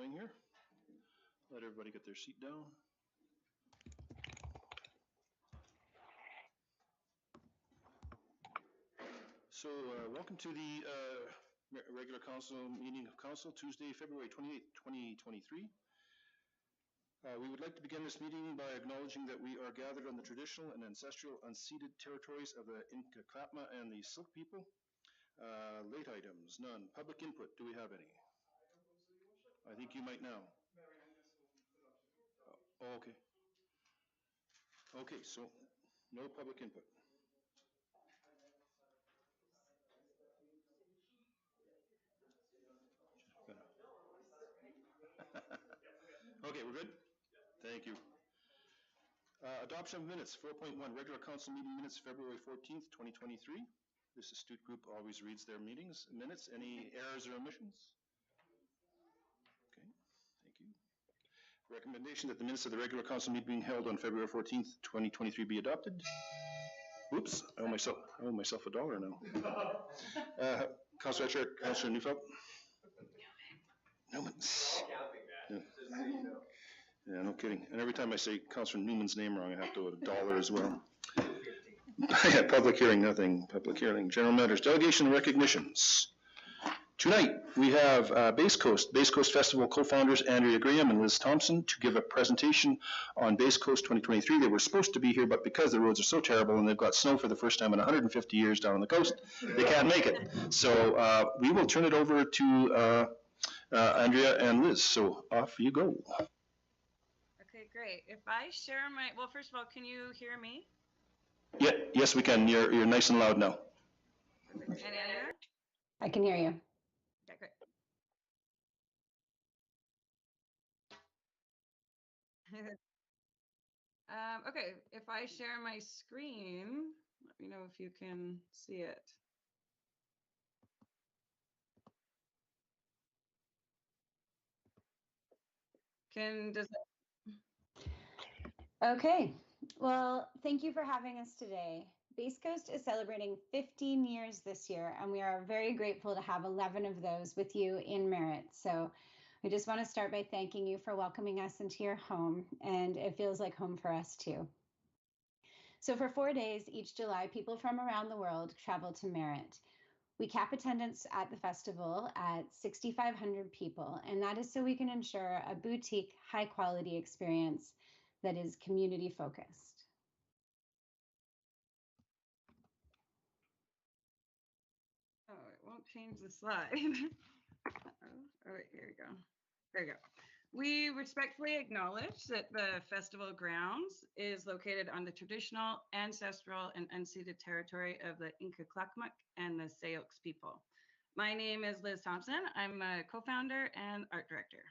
thing here. Let everybody get their seat down. So welcome to the regular council meeting of council, Tuesday, February 28th, 2023. We would like to begin this meeting by acknowledging that we are gathered on the traditional and ancestral unceded territories of the Inca Clapma and the Silk people. Late items, none. Public input, do we have any? I think you might now. Oh, okay. Okay, so no public input. Okay, we're good? Thank you. Adoption of minutes, 4.1, regular council meeting minutes, February 14th, 2023. This astute group always reads their minutes. Any errors or omissions? Okay, thank you. Recommendation that the minutes of the regular council meeting held on February 14th, 2023 be adopted. Oops, I owe myself $1 now. Councilor Etcher, Councilor Neufeld. Newman's. Yeah, no kidding. And every time I say Councilor Newman's name wrong, I have to add $1 as well. Yeah, public hearing, nothing. Public hearing. General matters. Delegation and recognitions. Tonight, we have Base Coast Festival co-founders Andrea Graham and Liz Thompson to give a presentation on Base Coast 2023. They were supposed to be here, but because the roads are so terrible and they've got snow for the first time in 150 years down on the coast, they can't make it. So we will turn it over to Andrea and Liz. So off you go. Okay, great. If I share my, well, first of all, can you hear me? Yeah, yes, we can. You're nice and loud now. Perfect. And Andrea? I can hear you. Okay, great. Okay, if I share my screen, let me know if you can see it. Does it? Okay, well, thank you for having us today. Base Coast is celebrating 15 years this year, and we are very grateful to have 11 of those with you in Merritt. So I just want to start by thanking you for welcoming us into your home, and it feels like home for us too. So for 4 days each July, people from around the world travel to Merritt. We cap attendance at the festival at 6,500 people, and that is so we can ensure a boutique, high-quality experience that is community-focused. Oh, it won't change the slide. Oh, wait, here we go. There you go. We respectfully acknowledge that the festival grounds is located on the traditional, ancestral, and unceded territory of the Inca Clacmac and the Sioux people. My name is Liz Thompson. I'm a co-founder and art director.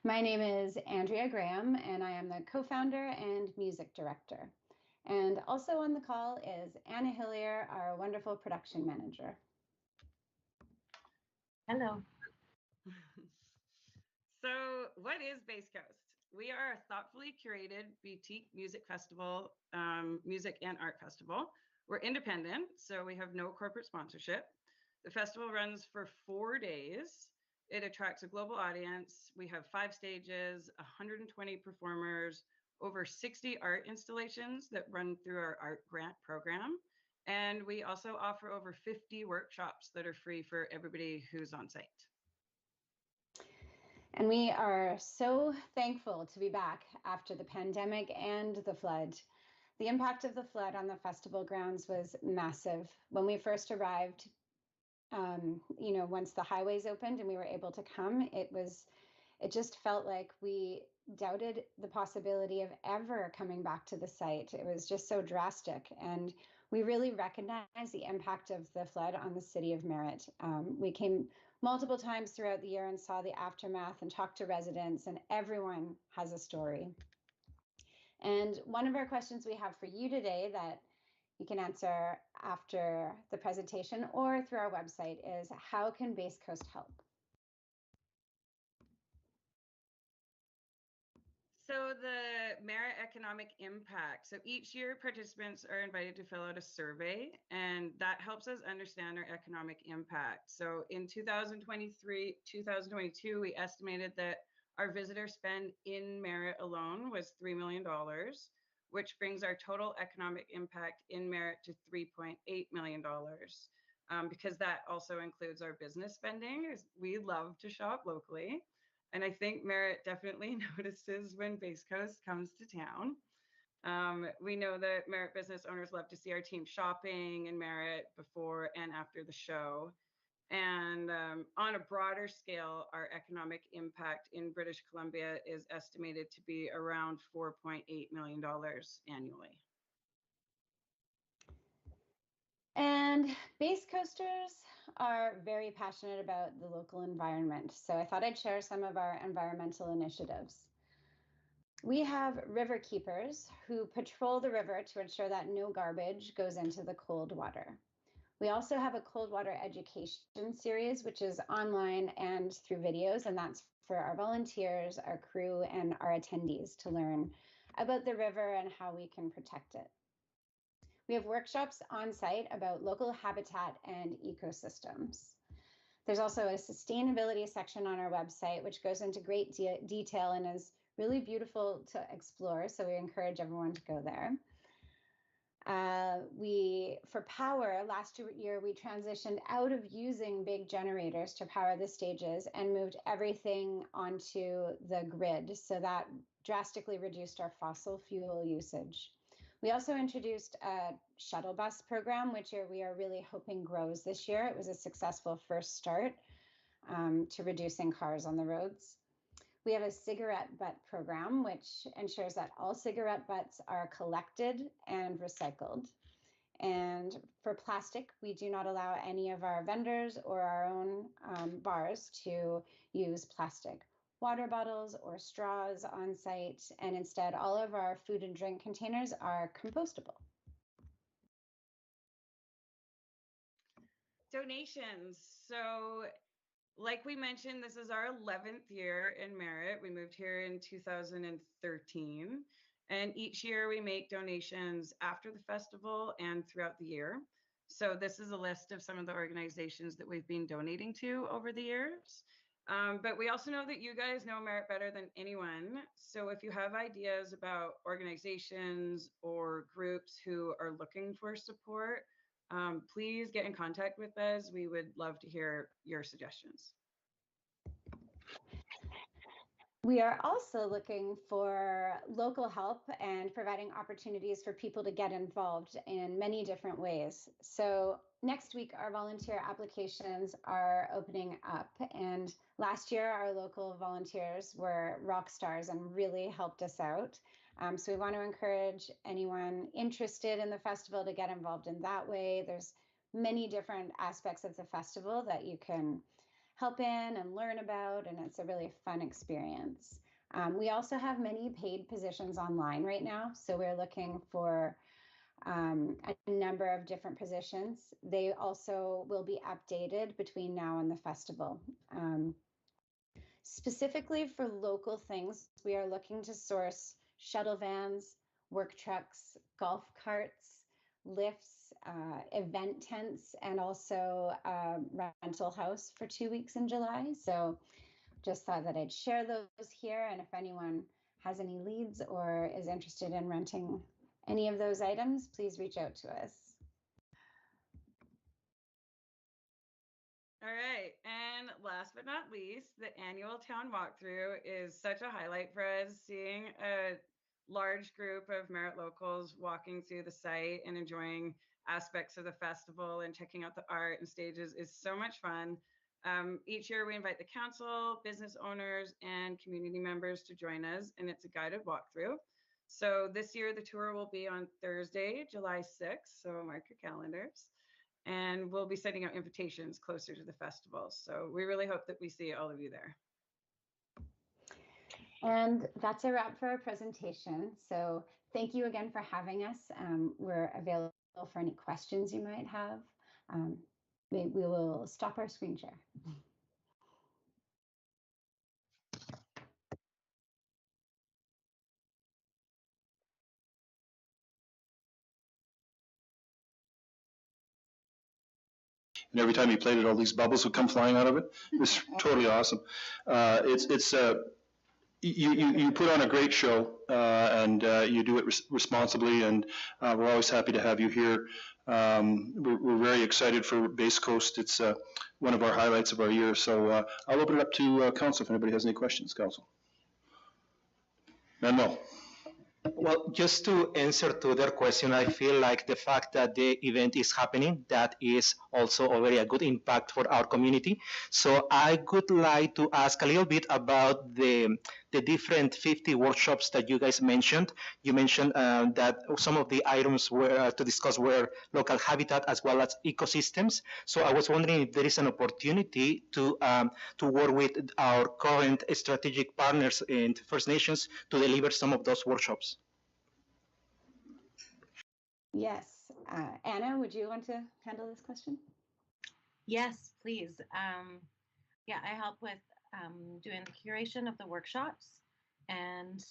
My name is Andrea Graham, and I am the co-founder and music director. And also on the call is Anna Hillier, our wonderful production manager. Hello. So what is Base Coast? We are a thoughtfully curated boutique music festival, music and art festival. We're independent, so we have no corporate sponsorship. The festival runs for 4 days. It attracts a global audience. We have 5 stages, 120 performers, over 60 art installations that run through our art grant program. And we also offer over 50 workshops that are free for everybody who's on site. And we are so thankful to be back after the pandemic and the flood. The impact of the flood on the festival grounds was massive. When we first arrived, once the highways opened and we were able to come, it just felt like we doubted the possibility of ever coming back to the site. It was just so drastic. And we really recognize the impact of the flood on the city of Merritt. We came multiple times throughout the year and saw the aftermath and talked to residents, and everyone has a story. And one of our questions we have for you today that you can answer after the presentation or through our website is, how can Base Coast help? So the Merritt economic impact. So each year, participants are invited to fill out a survey, and that helps us understand our economic impact. So in 2022, we estimated that our visitor spend in Merritt alone was $3 million, which brings our total economic impact in Merritt to $3.8 million. Because that also includes our business spending. We love to shop locally. And I think Merritt definitely notices when Base Coast comes to town. We know that Merritt business owners love to see our team shopping in Merritt before and after the show. And on a broader scale, our economic impact in British Columbia is estimated to be around $4.8 million annually. And Base Coasters are very passionate about the local environment. So I thought I'd share some of our environmental initiatives. We have river keepers who patrol the river to ensure that no garbage goes into the cold water. We also have a cold water education series, which is online and through videos, and that's for our volunteers, our crew, and our attendees to learn about the river and how we can protect it. We have workshops on site about local habitat and ecosystems. There's also a sustainability section on our website, which goes into great detail and is really beautiful to explore. So we encourage everyone to go there. For power, last year, we transitioned out of using big generators to power the stages and moved everything onto the grid. So that drastically reduced our fossil fuel usage. We also introduced a shuttle bus program, which we are really hoping grows this year. It was a successful first start to reducing cars on the roads. We have a cigarette butt program, which ensures that all cigarette butts are collected and recycled. And for plastic, we do not allow any of our vendors or our own bars to use plastic water bottles or straws on site, and instead all of our food and drink containers are compostable. Donations. So like we mentioned, this is our 11th year in Merritt. We moved here in 2013. And each year we make donations after the festival and throughout the year. So this is a list of some of the organizations that we've been donating to over the years. But we also know that you guys know Merritt better than anyone. So if you have ideas about organizations or groups who are looking for support, please get in contact with us. We would love to hear your suggestions. We are also looking for local help and providing opportunities for people to get involved in many different ways. So next week, our volunteer applications are opening up. And last year, our local volunteers were rock stars and really helped us out. So we want to encourage anyone interested in the festival to get involved in that way. There's many different aspects of the festival that you can help in and learn about, and it's a really fun experience. We also have many paid positions online right now, so we're looking for a number of different positions. They also will be updated between now and the festival. Specifically for local things, we are looking to source shuttle vans, work trucks, golf carts, lifts, event tents, and also a rental house for 2 weeks in July. So just thought that I'd share those here. And if anyone has any leads or is interested in renting any of those items, please reach out to us. All right. And last but not least, the annual town walkthrough is such a highlight for us. Seeing a large group of Merritt locals walking through the site and enjoying aspects of the festival and checking out the art and stages is so much fun. Each year we invite the council, business owners, and community members to join us, and it's a guided walkthrough. So this year the tour will be on Thursday, July 6th, so mark your calendars. And we'll be sending out invitations closer to the festival. So we really hope that we see all of you there. And that's a wrap for our presentation. So thank you again for having us. We're available for any questions you might have. We will stop our screen share. And every time you played it, all these bubbles would come flying out of it. It was totally awesome. You put on a great show, and you do it responsibly, and we're always happy to have you here. We're very excited for Base Coast. It's one of our highlights of our year. So I'll open it up to Council if anybody has any questions. Council. Manuel. Well, just to answer to their question, I feel like the fact that the event is happening, that is also already a good impact for our community. So I would like to ask a little bit about the different 50 workshops that you guys mentioned. You mentioned that some of the items were to discuss were local habitat as well as ecosystems. So I was wondering if there is an opportunity to work with our current strategic partners in First Nations to deliver some of those workshops. Yes. Anna, would you want to handle this question? Yes, please. Yeah, I help with doing the curation of the workshops, and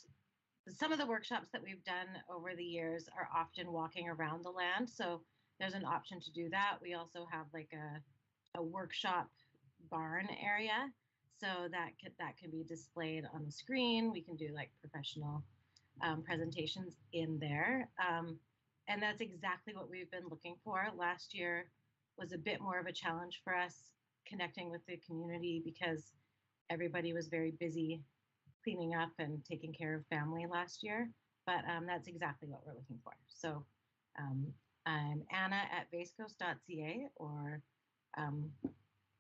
some of the workshops that we've done over the years are often walking around the land. So there's an option to do that. We also have like a workshop barn area, so that can be displayed on the screen. We can do like professional presentations in there. And that's exactly what we've been looking for. Last year was a bit more of a challenge for us connecting with the community because everybody was very busy cleaning up and taking care of family last year. But that's exactly what we're looking for. So I'm Anna at basecoast.ca, or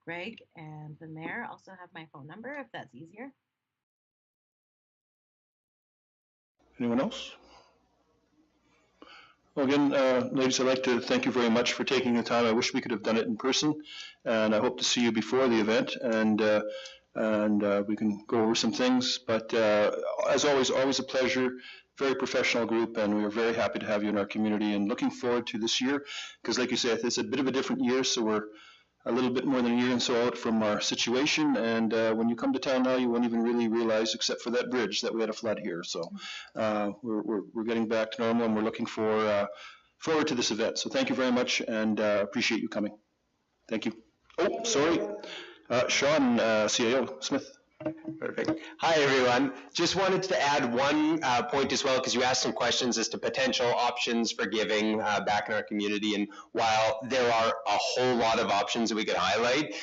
Greg and the mayor also have my phone number if that's easier. Anyone else? Well, again, ladies, I'd like to thank you very much for taking the time. I wish we could have done it in person, and I hope to see you before the event, and we can go over some things. But as always a pleasure. Very professional group, and we are very happy to have you in our community and looking forward to this year, because like you say, it's a bit of a different year, so we're a little bit more than a year and so out from our situation, and when you come to town now, you won't even really realize, except for that bridge, that we had a flood here. So we're getting back to normal, and we're looking forward to this event. So thank you very much, and appreciate you coming. Thank you. Oh, sorry. Sean, CAO, Smith. Perfect. Hi, everyone. Just wanted to add one point as well, because you asked some questions as to potential options for giving back in our community. And while there are a whole lot of options that we could highlight,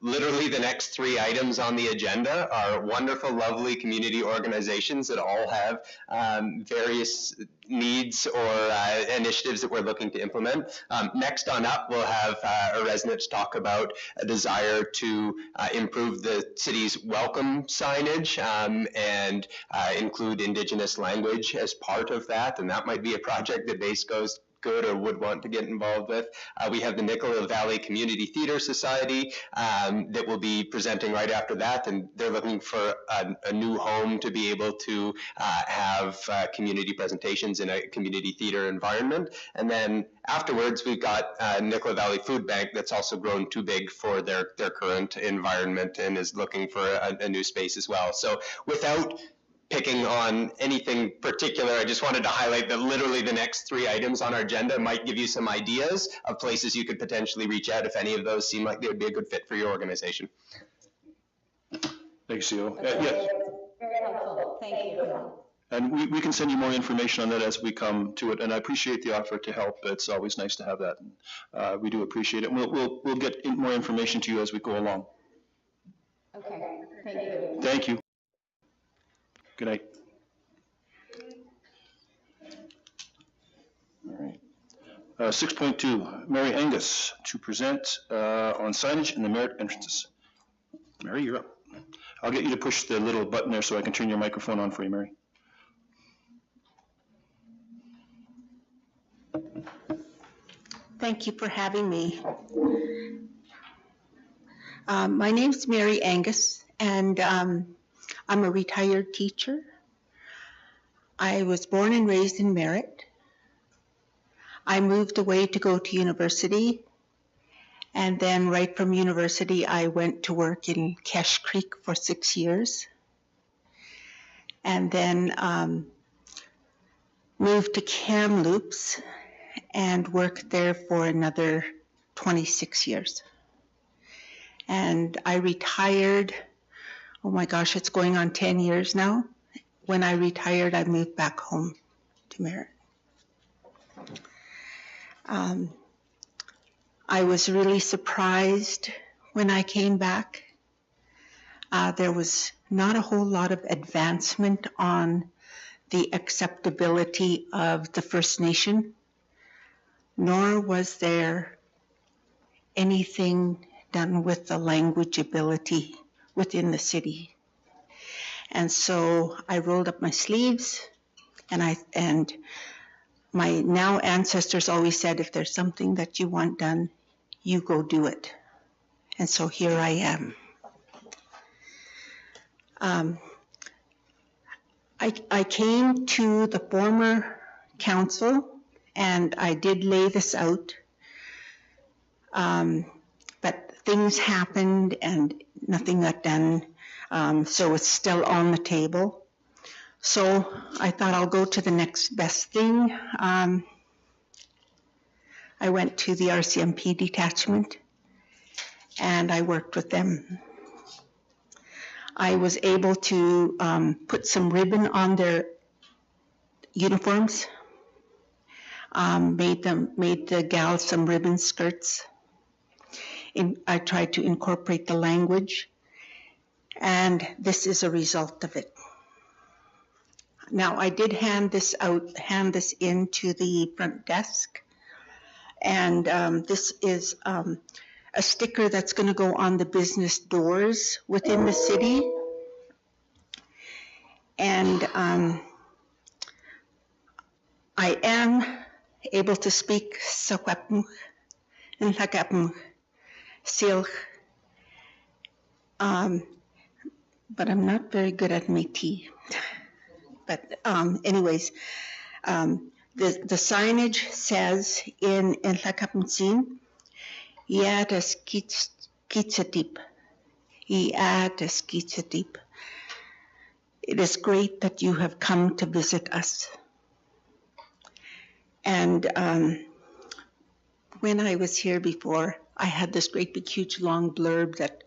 literally the next 3 items on the agenda are wonderful, lovely community organizations that all have various needs or initiatives that we're looking to implement. Next on up, we'll have our residents talk about a desire to improve the city's welcome signage and include Indigenous language as part of that, and that might be a project that Base Coast could or would want to get involved with. We have the Nicola Valley Community Theatre Society that will be presenting right after that, and they're looking for a new home to be able to have community presentations in a community theatre environment. And then afterwards, we've got Nicola Valley Food Bank that's also grown too big for their current environment and is looking for a new space as well. So without picking on anything particular, I just wanted to highlight that literally the next 3 items on our agenda might give you some ideas of places you could potentially reach out if any of those seem like they would be a good fit for your organization. Thanks, CEO. Yes. Very helpful. Thank you. And we can send you more information on that as we come to it. And I appreciate the offer to help. It's always nice to have that. We do appreciate it. We'll get more information to you as we go along. Okay. Thank you. Thank you. Good night. All right. 6.2, Mary Angus to present on signage in the Merritt entrances. Mary, you're up. I'll get you to push the little button there so I can turn your microphone on for you, Mary. Thank you for having me. My name's Mary Angus, and I'm a retired teacher. I was born and raised in Merritt. I moved away to go to university, and then right from university I went to work in Cache Creek for 6 years, and then moved to Kamloops and worked there for another 26 years. And I retired, oh my gosh, it's going on 10 years now. When I retired, I moved back home to Merritt. I was really surprised when I came back. There was not a whole lot of advancement on the acceptability of the First Nation, nor was there anything done with the language ability within the city. And so I rolled up my sleeves, and my now ancestors always said, if there's something that you want done, you go do it. And so here I am. I came to the former council and I did lay this out, but things happened and nothing got done, so it's still on the table. So I thought I'll go to the next best thing. I went to the RCMP detachment and I worked with them. I was able to put some ribbon on their uniforms, made the gals some ribbon skirts. I tried to incorporate the language, and this is a result of it. Now, I did hand this into the front desk, and this is a sticker that's going to go on the business doors within the city. And I am able to speak Sakwapmuk and Lakapmuk, Silk, but I'm not very good at Métis. But anyways, the signage says in Lakapmuk, Iatas Kitsatip. Iatas Kitsatip. It is great that you have come to visit us. And when I was here before, I had this great big huge long blurb that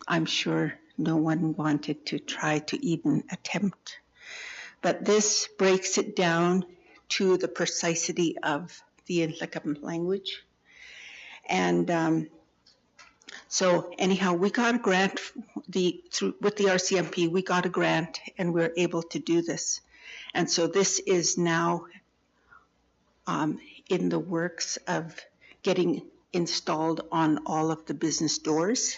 I'm sure no one wanted to try to even attempt. But this breaks it down to the precisity of the Nhlaka'pamux language. And so anyhow, we got a grant with the RCMP, we got a grant and we're able to do this. And so this is now in the works of getting installed on all of the business doors.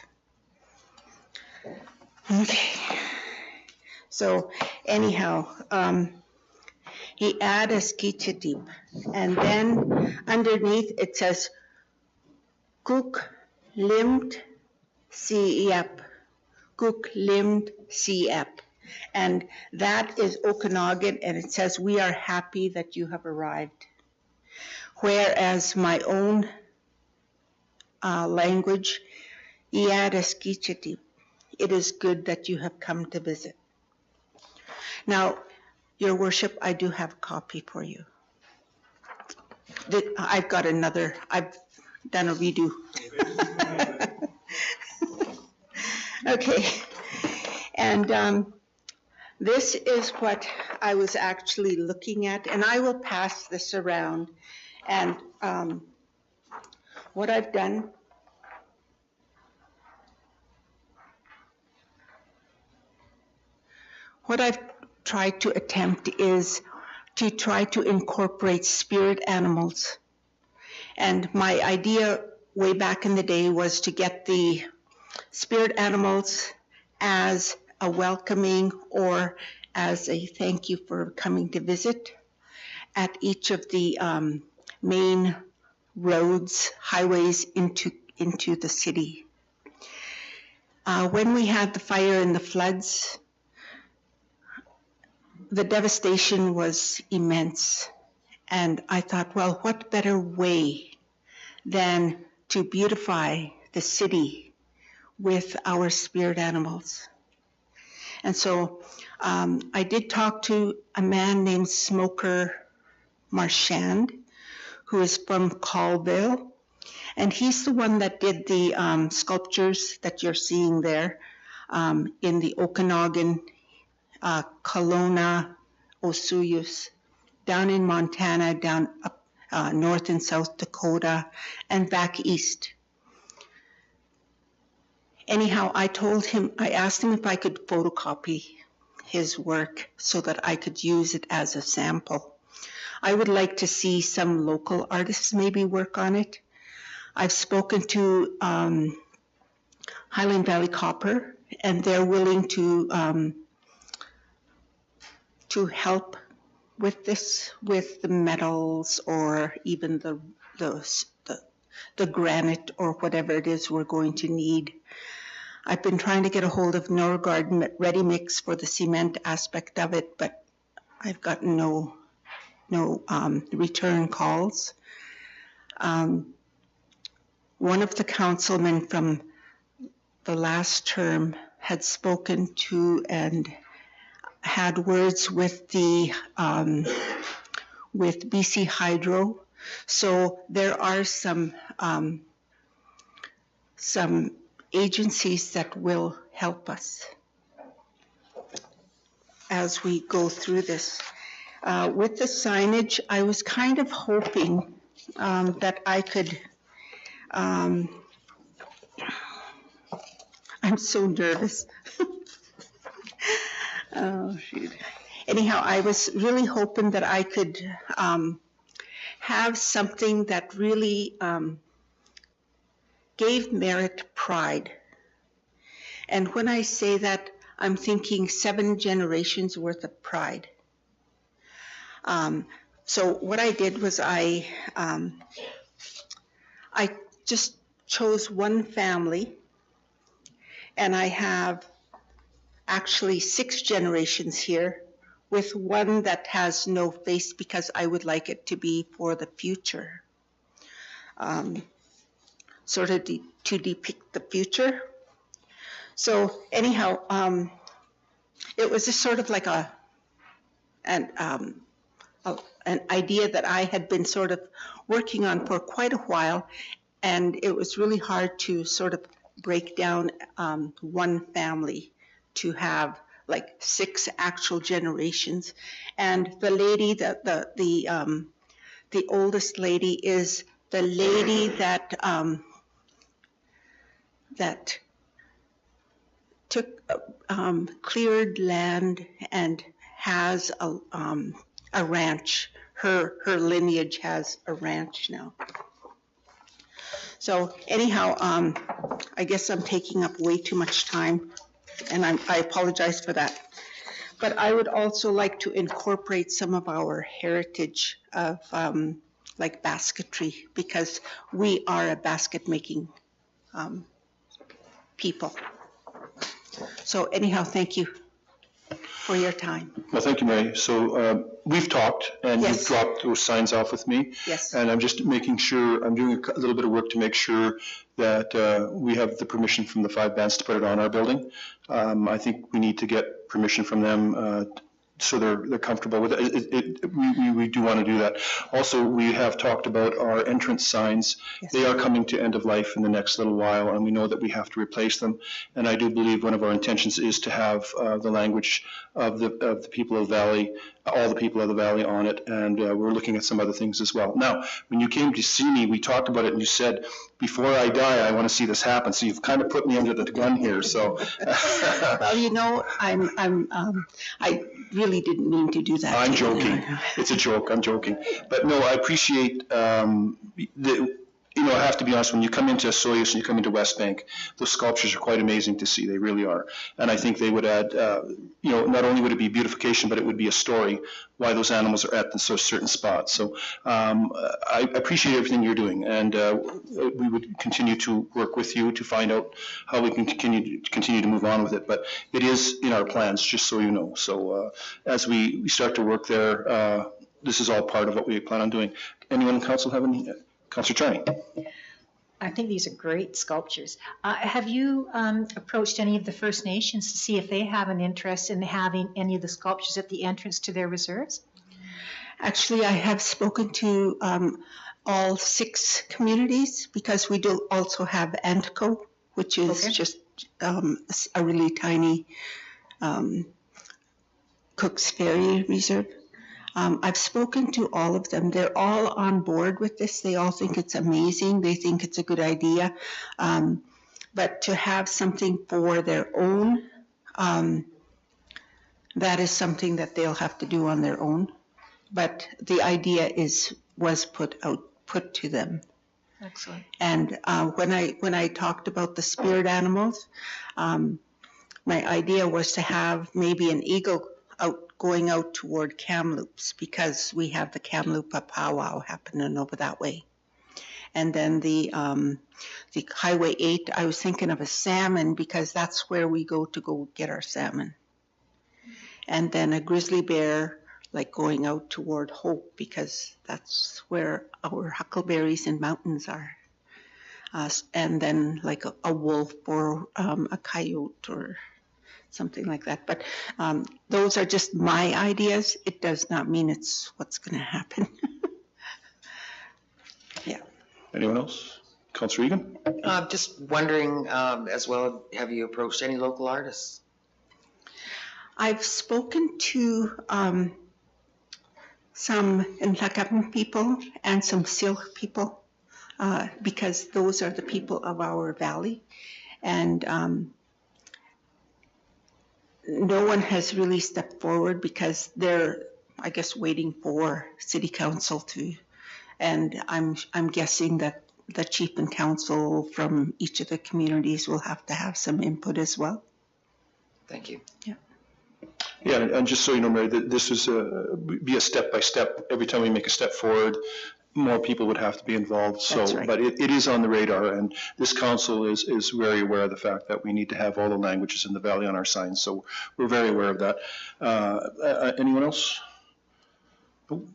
Okay. So anyhow, he added Skitchadip, and then underneath it says Cook Limbed Siap. Cook Limbed Siap. And that is Okanagan, and it says, we are happy that you have arrived. Whereas my own language, Iadaskichati, it is good that you have come to visit. Now, Your Worship, I do have a copy for you. I've got another, I've done a redo. Okay, and this is what I was actually looking at, and I will pass this around. And what I've done, what I've tried to attempt is to try to incorporate spirit animals. And my idea way back in the day was to get the spirit animals as a welcoming or as a thank you for coming to visit at each of the main roads, highways into the city. When we had the fire and the floods, the devastation was immense. And I thought, well, what better way than to beautify the city with our spirit animals? And so I did talk to a man named Smoker Marchand, who is from Colville, And he's the one that did the sculptures that you're seeing there in the Okanagan, Kelowna, Osuyus, down in Montana, down up North and South Dakota, and back east. Anyhow, I asked him if I could photocopy his work so that I could use it as a sample. I would like to see some local artists maybe work on it. I've spoken to Highland Valley Copper, and they're willing to help with this, with the metals or even the granite or whatever it is we're going to need. I've been trying to get a hold of Norgard Ready Mix for the cement aspect of it, but I've gotten no return calls. One of the councilmen from the last term had spoken to and had words with the with BC Hydro. So there are some agencies that will help us as we go through this. With the signage, I was kind of hoping that I could, I'm so nervous. Oh, shoot. Anyhow, I was really hoping that I could have something that really gave Merritt pride. And when I say that, I'm thinking 7 generations worth of pride. So what I did was I just chose one family, and I have actually 6 generations here, with one that has no face because I would like it to be for the future, sort of to depict the future. So anyhow, it was just sort of like an idea that I had been sort of working on for quite a while, and it was really hard to sort of break down one family to have like 6 actual generations. And the lady, the oldest lady is the lady that that took cleared land and has a ranch. Her lineage has a ranch now. So anyhow, I guess I'm taking up way too much time, and I apologize for that. But I would also like to incorporate some of our heritage of like basketry, because we are a basket making people. So anyhow, thank you for your time. Well, thank you, Mary. So we've talked, and Yes. you've dropped those signs off with me. Yes. And I'm just making sure, I'm doing a little bit of work to make sure that we have the permission from the 5 bands to put it on our building. I think we need to get permission from them so they're comfortable with it. We do want to do that. Also, we have talked about our entrance signs. Yes. They are coming to end of life in the next little while, and we know that we have to replace them. And I do believe one of our intentions is to have the language of the people of the valley, all the people of the valley on it, and we're looking at some other things as well. Now, when you came to see me, we talked about it, and you said, before I die, I want to see this happen. So you've kind of put me under the gun here. So, Well, you know, I really didn't mean to do that. I'm joking. It's a joke. I'm joking. But no, I appreciate I have to be honest, when you come into Soyuz and you come into West Bank, those sculptures are quite amazing to see. They really are. And I think they would add, not only would it be beautification, but it would be a story why those animals are at certain spots. So I appreciate everything you're doing, and we would continue to work with you to find out how we can continue to move on with it. But it is in our plans, just so you know. So as we start to work there, this is all part of what we plan on doing. Anyone in council have any? Councillor Charney. I think these are great sculptures. Have you approached any of the First Nations to see if they have an interest in having any of the sculptures at the entrance to their reserves? Actually, I have spoken to all 6 communities, because we do also have Antico, which is just a really tiny Cook's Ferry reserve. I've spoken to all of them. They're all on board with this. They all think it's amazing. They think it's a good idea. But to have something for their own, that is something that they'll have to do on their own. But the idea was put to them. Excellent. And when I talked about the spirit animals, my idea was to have maybe an eagle going out toward Kamloops, because we have the Kamloops powwow happening over that way. And then the Highway 8, I was thinking of a salmon, because that's where we go get our salmon. And then a grizzly bear, like going out toward Hope, because that's where our huckleberries and mountains are. And then like a wolf or a coyote or something like that. But those are just my ideas. It does not mean it's what's going to happen. Yeah. Anyone else? Councillor Egan? Just wondering as well, have you approached any local artists? I've spoken to some Nlaka'pin people and some Syilx people, because those are the people of our valley. And no one has really stepped forward, because they're, I guess, waiting for City Council to, and I'm guessing that the chief and council from each of the communities will have to have some input as well. Thank you. Yeah. Yeah, and just so you know, Mary, this is be a step by step. Every time we make a step forward, more people would have to be involved. So, That's right. But it is on the radar, and this council is very aware of the fact that we need to have all the languages in the valley on our signs. So we're very aware of that. Anyone else?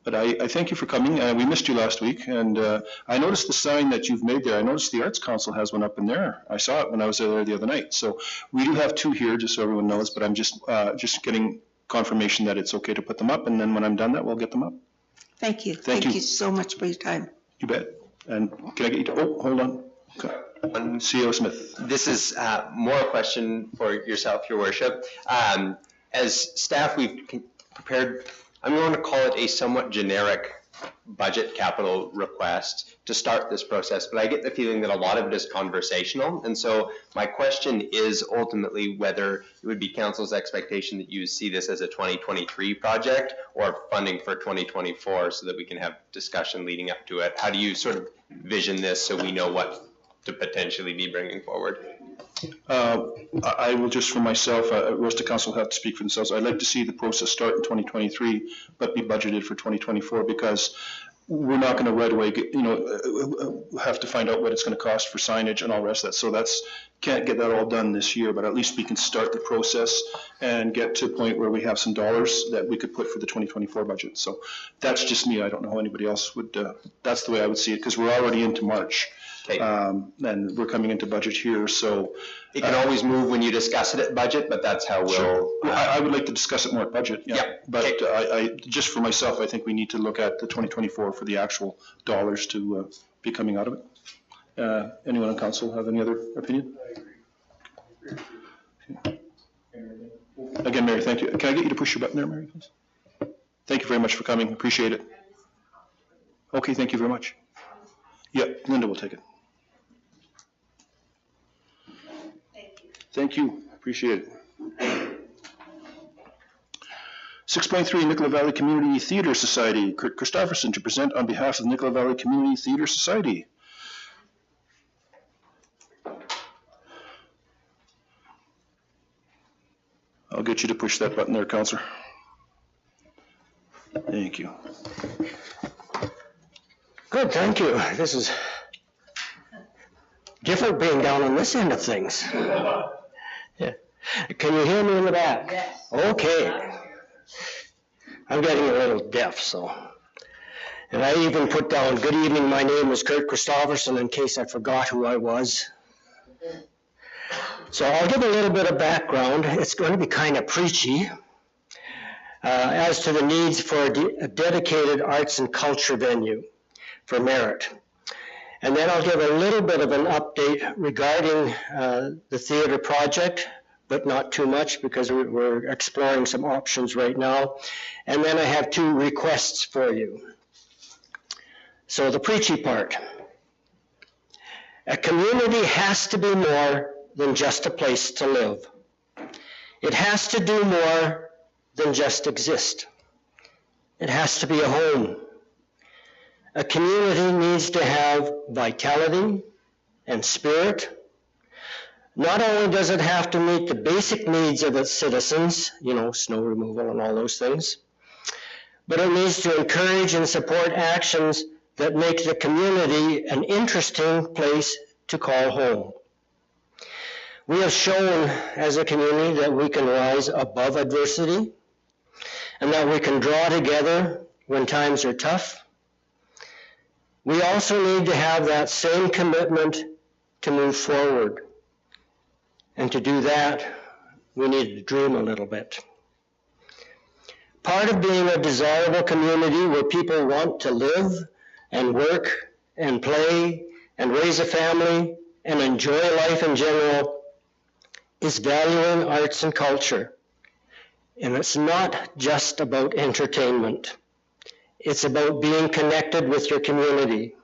But I thank you for coming. We missed you last week, and I noticed the sign that you've made there. I noticed the Arts Council has one up in there. I saw it when I was there the other night. So we do have 2 here, just so everyone knows, but I'm just getting confirmation that it's okay to put them up, and then when I'm done that, we'll get them up. Thank you. Thank you. You so much for your time. You bet. And can I get you to, hold on. CEO Smith. This is more a question for yourself, Your Worship. As staff, we've prepared, I'm going to call it a somewhat generic budget capital request to start this process, but I get the feeling that a lot of it is conversational. And so my question is ultimately whether it would be council's expectation that you see this as a 2023 project or funding for 2024, so that we can have discussion leading up to it. How do you sort of vision this so we know what to potentially be bringing forward? I will just for myself, rest of council have to speak for themselves. I'd like to see the process start in 2023, but be budgeted for 2024, because we're not going to right away get, have to find out what it's going to cost for signage and all the rest of that. So can't get that all done this year, but at least we can start the process and get to a point where we have some dollars that we could put for the 2024 budget. So that's just me. I don't know how anybody else would, that's the way I would see it, because we're already into March. Okay. And we're coming into budget here, so. It can always move when you discuss it at budget, but that's how we'll. I would like to discuss it more at budget, yeah. But okay. I just for myself, I think we need to look at the 2024 for the actual dollars to be coming out of it. Anyone on council have any other opinion? Okay. Again, Mary, thank you. Can I get you to push your button there, Mary, please? Thank you very much for coming. Appreciate it. Okay, thank you very much. Yeah, Linda will take it. Thank you. Appreciate it. 6.3, Nicola Valley Community Theatre Society. Kurt Christopherson to present on behalf of the Nicola Valley Community Theatre Society. I'll get you to push that button there, Councillor. Thank you. Good, thank you. This is different being down on this end of things. Yeah. Can you hear me in the back? Yes. Okay. I'm getting a little deaf, so. And I even put down, good evening, my name is Kurt Christopherson, in case I forgot who I was. So I'll give a little bit of background. It's going to be kind of preachy. As to the needs for a dedicated arts and culture venue. for Merritt. And then I'll give a little bit of an update regarding the theater project, but not too much because we're exploring some options right now. And then I have 2 requests for you. So the preachy part. A community has to be more than just a place to live. It has to do more than just exist. It has to be a home. A community needs to have vitality and spirit. Not only does it have to meet the basic needs of its citizens, snow removal and all those things, but it needs to encourage and support actions that make the community an interesting place to call home. We have shown as a community that we can rise above adversity and that we can draw together when times are tough. We also need to have that same commitment to move forward. And to do that, we need to dream a little bit. Part of being a desirable community where people want to live and work and play and raise a family and enjoy life in general is valuing arts and culture. And it's not just about entertainment. It's about being connected with your community.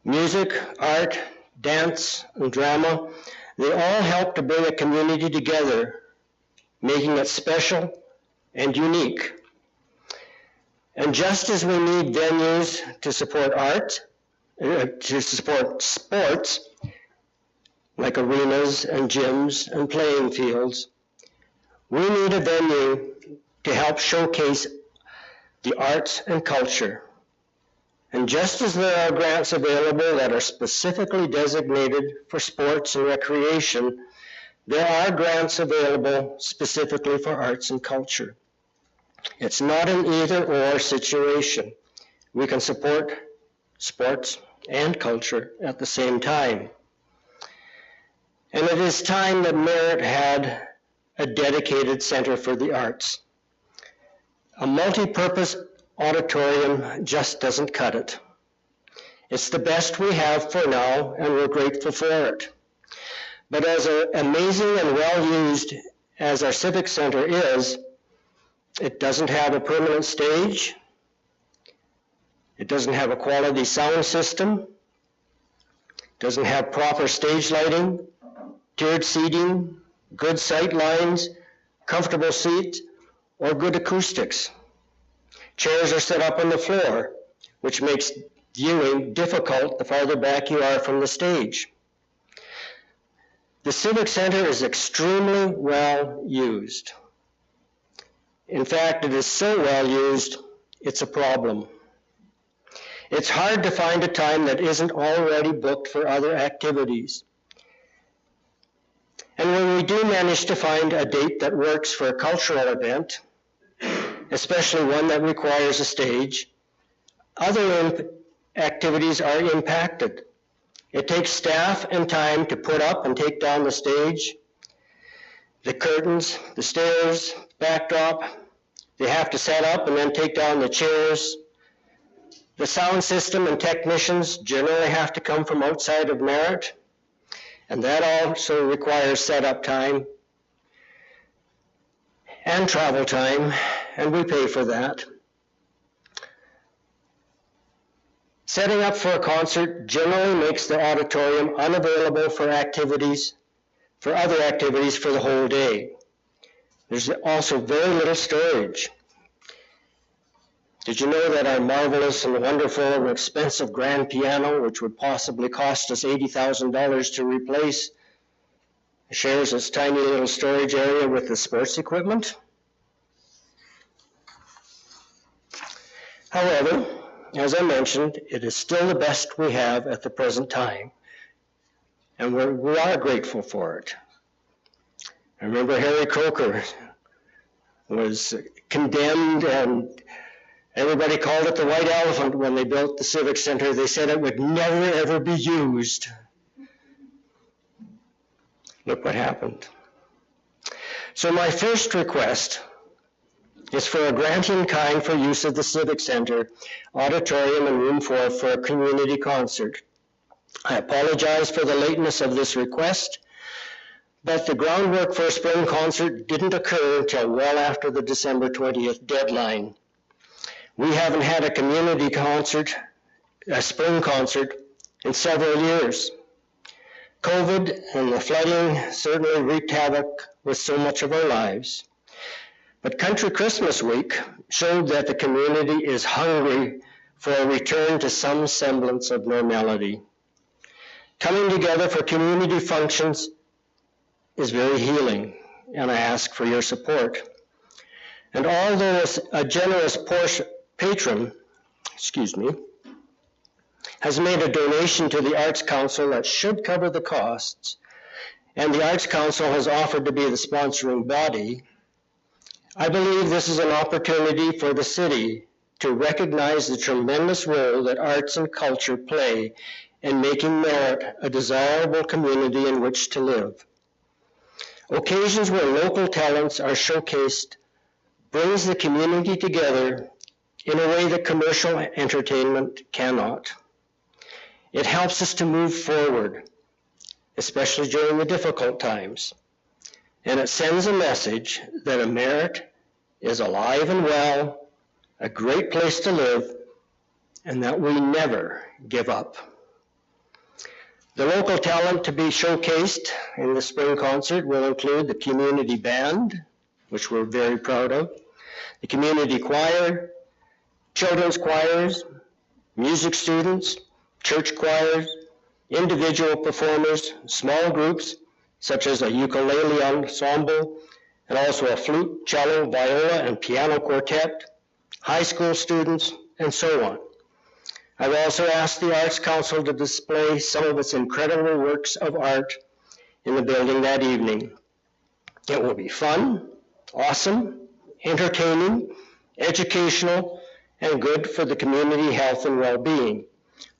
Music, art, dance, and drama, they all help to bring a community together, making it special and unique. And just as we need venues to support art, to support sports, like arenas and gyms and playing fields, we need a venue to help showcase the arts and culture. And just as there are grants available that are specifically designated for sports and recreation, there are grants available specifically for arts and culture. It's not an either-or situation. We can support sports and culture at the same time. And it is time that Merritt had a dedicated center for the arts. A multi-purpose auditorium just doesn't cut it. It's the best we have for now, and we're grateful for it. But as amazing and well-used as our Civic Center is, it doesn't have a permanent stage. It doesn't have a quality sound system. It doesn't have proper stage lighting, tiered seating, good sight lines, comfortable seats, or good acoustics. Chairs are set up on the floor, which makes viewing difficult the farther back you are from the stage. The Civic Center is extremely well used. In fact, it is so well used, it's a problem. It's hard to find a time that isn't already booked for other activities. And when we do manage to find a date that works for a cultural event, especially one that requires a stage, other activities are impacted. It takes staff and time to put up and take down the stage, the curtains, the stairs, backdrop. They have to set up and then take down the chairs. The sound system and technicians generally have to come from outside of Merritt, and that also requires setup time and travel time, and we pay for that. Setting up for a concert generally makes the auditorium unavailable for other activities for the whole day. There's also very little storage. Did you know that our marvelous and wonderful and expensive grand piano, which would possibly cost us $80,000 to replace, shares its tiny little storage area with the sports equipment? However, as I mentioned, it is still the best we have at the present time, and we are grateful for it. I remember Harry Croker was condemned, and everybody called it the white elephant when they built the Civic Center. They said it would never, ever be used. Look what happened. So my first request is for a grant in kind for use of the Civic Center, auditorium, and room 4 for a community concert. I apologize for the lateness of this request, but the groundwork for a spring concert didn't occur until well after the December 20th deadline. We haven't had a community concert, a spring concert, in several years. COVID and the flooding certainly wreaked havoc with so much of our lives. But Country Christmas Week showed that the community is hungry for a return to some semblance of normality. Coming together for community functions is very healing, and I ask for your support. And although a generous patron, has made a donation to the Arts Council that should cover the costs, and the Arts Council has offered to be the sponsoring body, I believe this is an opportunity for the city to recognize the tremendous role that arts and culture play in making Merritt a desirable community in which to live. Occasions where local talents are showcased brings the community together in a way that commercial entertainment cannot. It helps us to move forward, especially during the difficult times. And it sends a message that Merritt is alive and well, a great place to live, and that we never give up. The local talent to be showcased in the spring concert will include the community band, which we're very proud of, the community choir, children's choirs, music students, church choirs, individual performers, small groups, such as a ukulele ensemble, and also a flute, cello, viola, and piano quartet, high school students, and so on. I've also asked the Arts Council to display some of its incredible works of art in the building that evening. It will be fun, awesome, entertaining, educational, and good for the community health and well-being.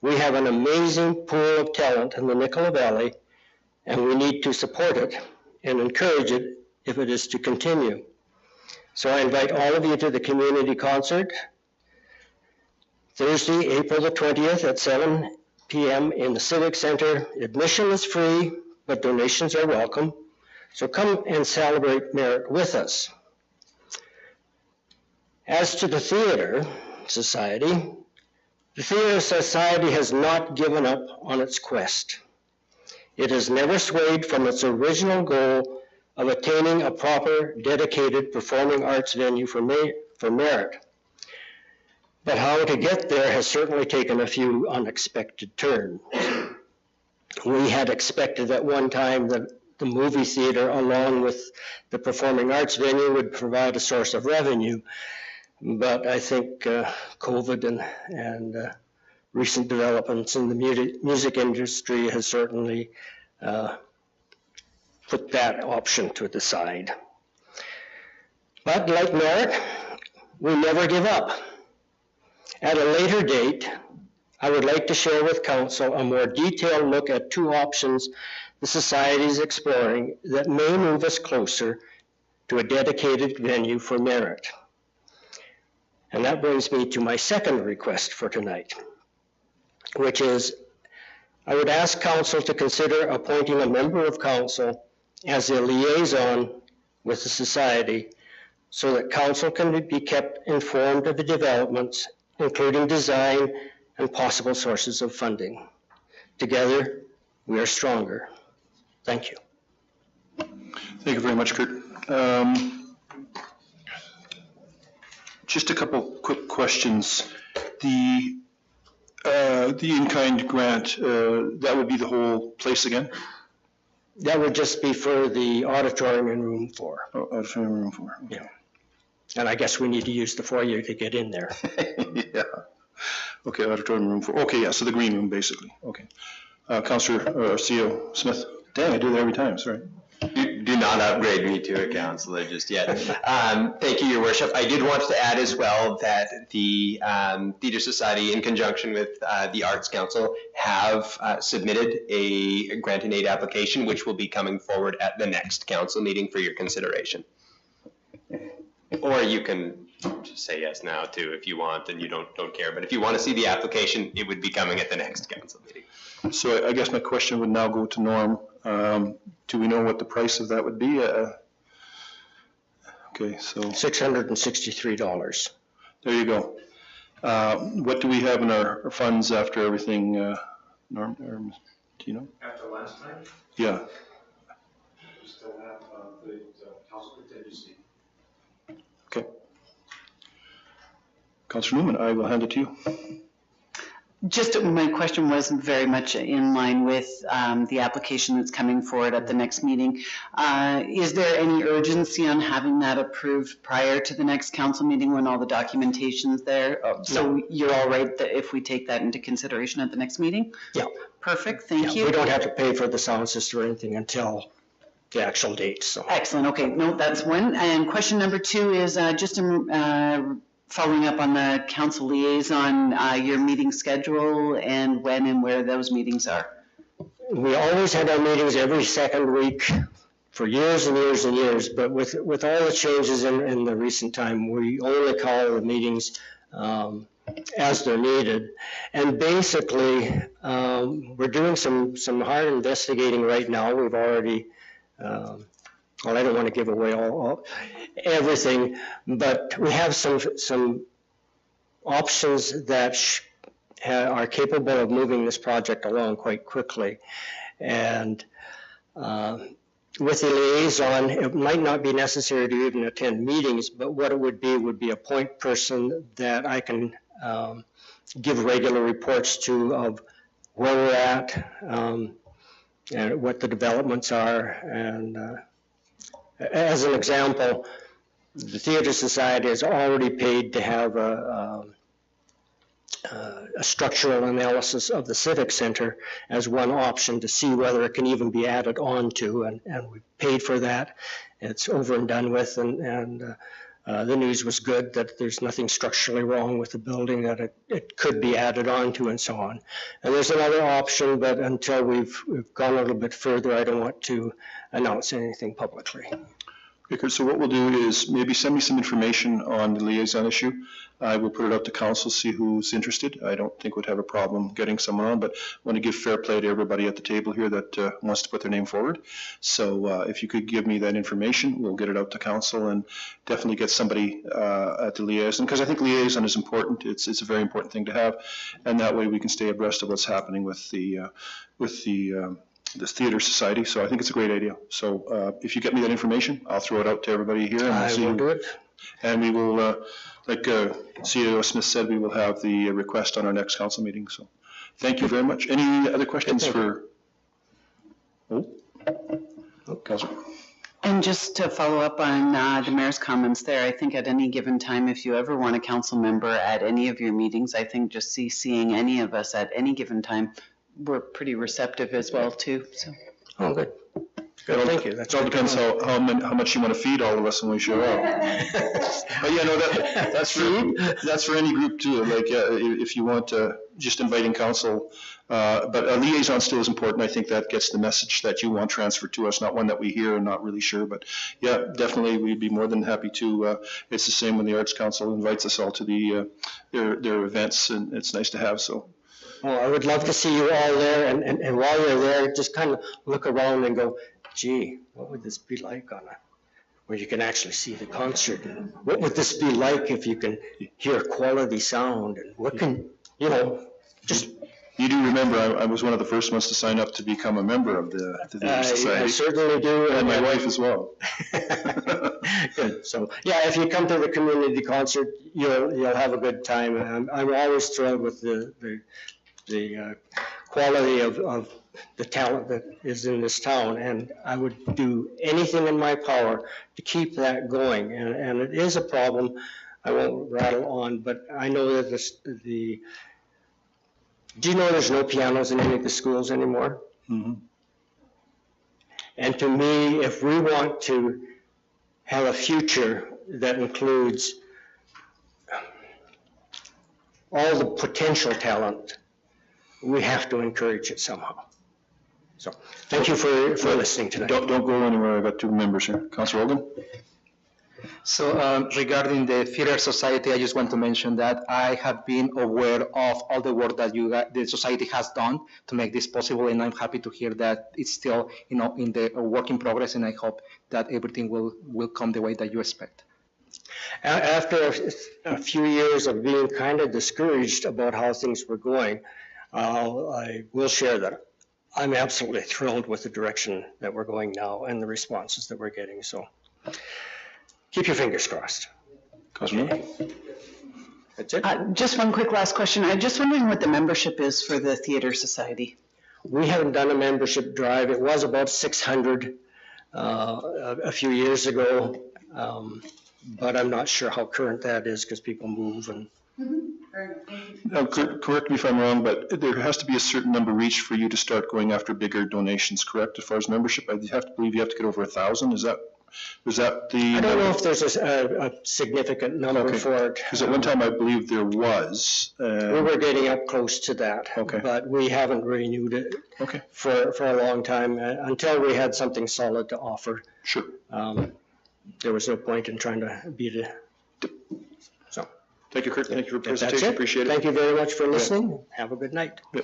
We have an amazing pool of talent in the Nicola Valley, and we need to support it and encourage it if it is to continue. So I invite all of you to the community concert, Thursday, April the 20th at 7 p.m. in the Civic Center. Admission is free, but donations are welcome. So come and celebrate Merritt with us. As to the Theater Society, the Theater Society has not given up on its quest. It has never swayed from its original goal of attaining a proper, dedicated performing arts venue for Merritt. But how to get there has certainly taken a few unexpected turns. We had expected at one time that the movie theater, along with the performing arts venue, would provide a source of revenue. But I think COVID and recent developments in the music industry has certainly put that option to the side. But like Merritt, we never give up. At a later date, I would like to share with Council a more detailed look at two options the Society is exploring that may move us closer to a dedicated venue for Merritt. And that brings me to my second request for tonight, which is I would ask Council to consider appointing a member of Council as a liaison with the Society so that Council can be kept informed of the developments, including design and possible sources of funding. Together, we are stronger. Thank you. Thank you very much, Kurt. Just a couple quick questions. The in-kind grant, that would be the whole place again? That would just be for the auditorium in room 4. Oh, auditorium in room 4. Okay. Yeah. And I guess we need to use the foyer to get in there. Yeah. Okay, auditorium room 4. Okay, yeah, so the green room, basically. Okay. Councillor CEO Smith. Dang, I do that every time, sorry. Do not upgrade me to a councillor just yet. Thank you, Your Worship. I did want to add as well that the Theatre Society, in conjunction with the Arts Council, have submitted a grant and aid application, which will be coming forward at the next council meeting for your consideration. Or you can just say yes now too if you want and you don't care. But if you want to see the application, it would be coming at the next council meeting. So I guess my question would now go to Norm. Do we know what the price of that would be? Okay, so. $663. There you go. What do we have in our funds after everything, Norm, or, do you know? After last time? Yeah. We still have the council contingency. Okay. Councillor Newman, I will hand it to you. Just my question was very much in line with the application that's coming forward at the next meeting. Is there any urgency on having that approved prior to the next council meeting when all the documentation's there? So you're all right that if we take that into consideration at the next meeting? Yeah. Perfect, thank you. We don't have to pay for the sound system or anything until the actual date, so. Excellent, okay, no, that's one. And question number 2 is just following up on the council liaison, your meeting schedule and when and where those meetings are. We always had our meetings every second week for years and years and years, but with all the changes in the recent time, we only call the meetings as they're needed. And basically, we're doing some hard investigating right now. We've already, well, I don't want to give away everything, but we have some options that are capable of moving this project along quite quickly. And with the liaison, it might not be necessary to even attend meetings, but what it would be a point person that I can give regular reports to of where we're at and what the developments are. And as an example, the Theatre Society has already paid to have a structural analysis of the Civic Center as one option to see whether it can even be added on to, and we paid for that. It's over and done with, and the news was good that there's nothing structurally wrong with the building, that it could be added on to and so on. And there's another option, but until we've gone a little bit further, I don't want to announce anything publicly. Okay, so what we'll do is maybe send me some information on the liaison issue. I will put it up to council, see who's interested. I don't think we'd have a problem getting someone on, but I want to give fair play to everybody at the table here that wants to put their name forward. So if you could give me that information, we'll get it out to council and definitely get somebody at the liaison, because I think liaison is important. It's a very important thing to have, and that way we can stay abreast of what's happening with this Theatre Society. So I think it's a great idea. So if you get me that information, I'll throw it out to everybody here. And I will do it. And we will, like CEO Smith said, we will have the request on our next council meeting. So thank you very much. Any other questions for? Oh, Councilor. And just to follow up on the mayor's comments there, I think at any given time, if you ever want a council member at any of your meetings, I think just seeing any of us at any given time, we're pretty receptive as well too. So. Oh, good. Good, thank you. It all depends how much you want to feed all of us when we show up. But yeah, no, that's for any group too. Like if you want just inviting council, but a liaison still is important. I think that gets the message that you want transferred to us, not one that we hear and not really sure. But yeah, definitely we'd be more than happy to. It's the same when the Arts Council invites us all to their events, and it's nice to have. So. Well, I would love to see you all there, and while you're there, just kind of look around and go, gee, what would this be like where you can actually see the concert? And what would this be like if you can hear quality sound? And what can, just... You do remember I was one of the first ones to sign up to become a member of the Theatre Society. I certainly do. And my wife as well. Good. So, yeah, if you come to the community concert, you'll have a good time. I'm always thrilled with the quality of the talent that is in this town, and I would do anything in my power to keep that going. And it is a problem. I won't rattle on, but I know that do you know there's no pianos in any of the schools anymore? Mm-hmm. And to me, if we want to have a future that includes all the potential talent, we have to encourage it somehow. So thank you for listening tonight. Don't go anywhere. I've got two members here. Councillor Oldham. So regarding the Theater Society, I just want to mention that I have been aware of all the work that the society has done to make this possible, and I'm happy to hear that it's still, in the work in progress, and I hope that everything will come the way that you expect. After a few years of being kind of discouraged about how things were going, I will share that I'm absolutely thrilled with the direction that we're going now and the responses that we're getting. So keep your fingers crossed. Okay. That's it. Just one quick last question. I'm just wondering what the membership is for the Theater Society. We haven't done a membership drive. It was about 600 a few years ago, but I'm not sure how current that is because people move and. Now, correct me if I'm wrong, but there has to be a certain number reached for you to start going after bigger donations, correct? As far as membership, I have to believe you have to get over 1,000. Is that the? I don't know if there's a significant number for it. Because at one time I believe there was. We were getting up close to that, but we haven't renewed it for a long time until we had something solid to offer. Sure. There was no point in trying to beat it. So. Thank you, Kurt. Thank you for the presentation. Appreciate it. Thank you very much for listening. Yeah. Have a good night. Yeah.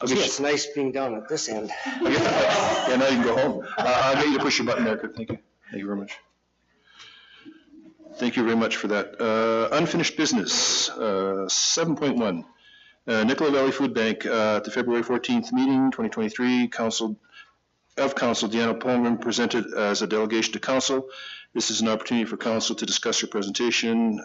It's nice being down at this end. Yeah, now you can go home. I'll get you to push your button there, Kurt. Thank you. Thank you very much. Thank you very much for that. Unfinished business, 7.1. Nicola Valley Food Bank, at the February 14th meeting, 2023, Council, Deanna Palmgren presented as a delegation to Council. This is an opportunity for Council to discuss her presentation.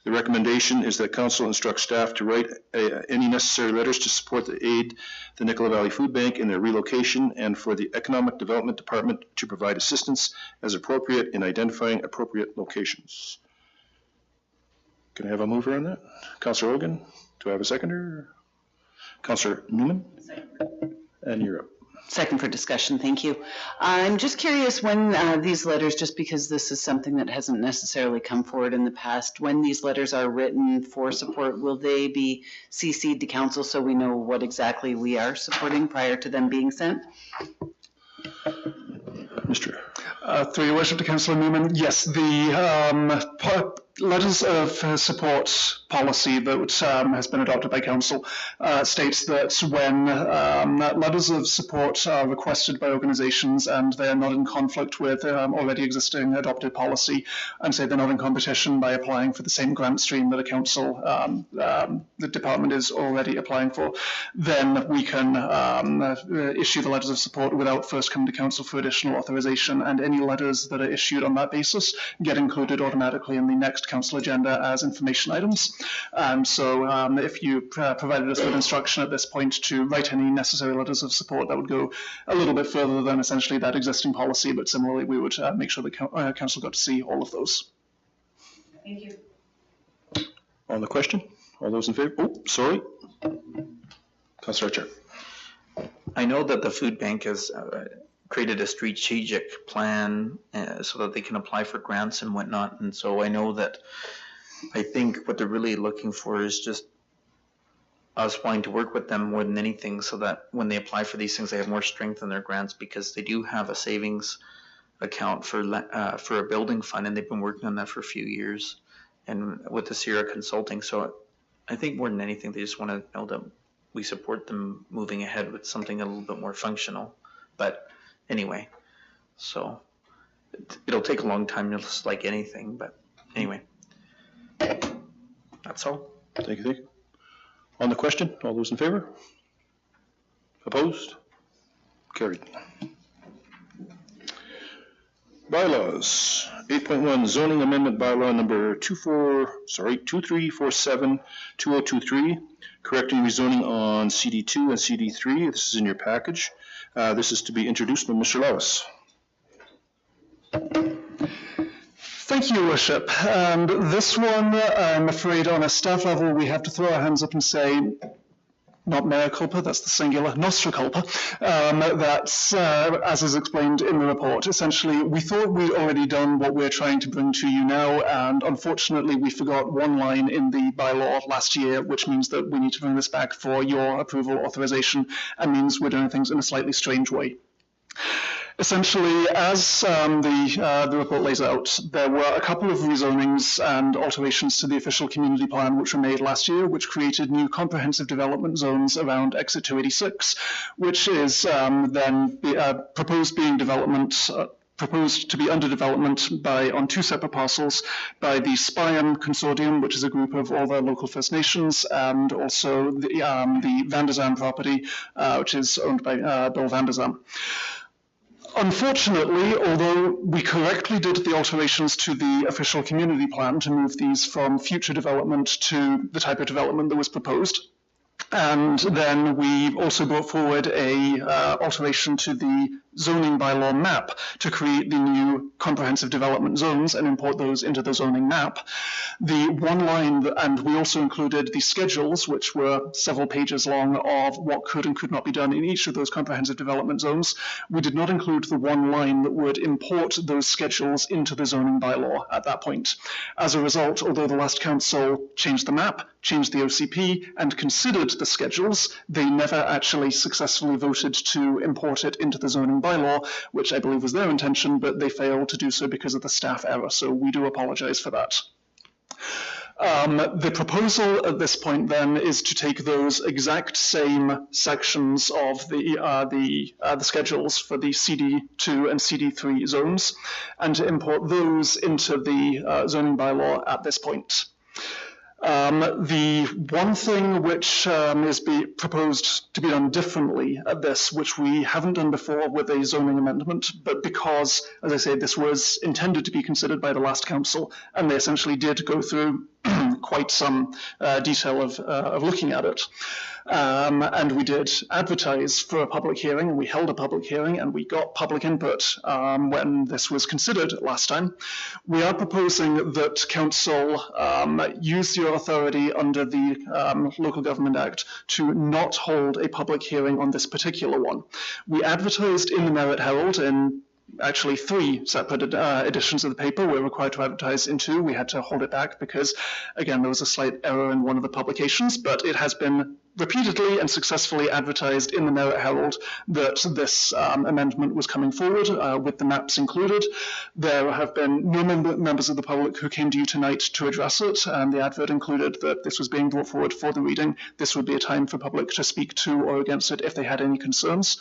The recommendation is that Council instruct staff to write any necessary letters to support the aid the Nicola Valley Food Bank in their relocation, and for the Economic Development Department to provide assistance as appropriate in identifying appropriate locations. Can I have a mover on that? Councillor Hogan, do I have a seconder? Councillor Newman? And you're up. Second for discussion, thank you. I'm just curious when these letters, just because this is something that hasn't necessarily come forward in the past, when these letters are written for support, will they be CC'd to Council so we know what exactly we are supporting prior to them being sent? Mr. Through your worship to Councillor Newman, yes, the letters of support policy that has been adopted by Council states that when letters of support are requested by organisations and they are not in conflict with already existing adopted policy, and say they're not in competition by applying for the same grant stream that a council, the department is already applying for, then we can issue the letters of support without first coming to Council for additional authorisation, and any letters that are issued on that basis get included automatically in the next Council agenda as information items. So if you provided us with instruction at this point to write any necessary letters of support, that would go a little bit further than essentially that existing policy, but similarly we would make sure the Council got to see all of those. Thank you. On the question, all those in favour? Oh, sorry. Councillor Archer. I know that the food bank has created a strategic plan so that they can apply for grants and whatnot. And so I know that I think what they're really looking for is just us wanting to work with them more than anything, so that when they apply for these things, they have more strength in their grants, because they do have a savings account for a building fund, and they've been working on that for a few years, and with the Sierra Consulting. So I think more than anything, they just want to know that we support them moving ahead with something a little bit more functional. But anyway, so it'll take a long time, just like anything, but anyway, that's all. Thank you, thank you. On the question, all those in favor? Opposed? Carried. Bylaws, 8.1, zoning amendment bylaw number 2347-2023, correcting rezoning on CD2 and CD3. This is in your package. This is to be introduced by Mr. Lawless. Thank you, Your Worship. And this one, I'm afraid, on a staff level, we have to throw our hands up and say, not mea culpa, that's the singular, nostra culpa. That's, as is explained in the report, essentially, we thought we'd already done what we're trying to bring to you now, and unfortunately, we forgot one line in the bylaw last year, which means that we need to bring this back for your approval authorization, and means we're doing things in a slightly strange way. Essentially, as the report lays out, there were a couple of rezonings and alterations to the official community plan which were made last year, which created new comprehensive development zones around Exit 286, which is proposed to be under development on two separate parcels by the Spion Consortium, which is a group of all the local First Nations, and also the Van der Zam property, which is owned by Bill Van der Zam. Unfortunately, although we correctly did the alterations to the official community plan to move these from future development to the type of development that was proposed, and then we also brought forward a alteration to the zoning bylaw map to create the new comprehensive development zones and import those into the zoning map. The one line, and we also included the schedules, which were several pages long, of what could and could not be done in each of those comprehensive development zones. We did not include the one line that would import those schedules into the zoning bylaw at that point. As a result, although the last council changed the map, changed the OCP, and considered the schedules, they never actually successfully voted to import it into the zoning bylaw, which I believe was their intention, but they failed to do so because of the staff error, so we do apologize for that. The proposal at this point then is to take those exact same sections of the schedules for the CD2 and CD3 zones and to import those into the zoning bylaw at this point. The one thing which is proposed to be done differently at this, which we haven't done before with a zoning amendment, but because, as I say, this was intended to be considered by the last council, and they essentially did go through quite some detail of looking at it. And we did advertise for a public hearing, and we held a public hearing, and we got public input when this was considered last time. We are proposing that council use your authority under the Local Government Act to not hold a public hearing on this particular one. We advertised in the Merritt Herald in actually 3 separate editions of the paper. We're required to advertise in 2. We had to hold it back because, again, there was a slight error in one of the publications, but it has been repeatedly and successfully advertised in the Merritt Herald that this amendment was coming forward with the maps included. There have been no members of the public who came to you tonight to address it, and the advert included that this was being brought forward for the reading. This would be a time for public to speak to or against it if they had any concerns.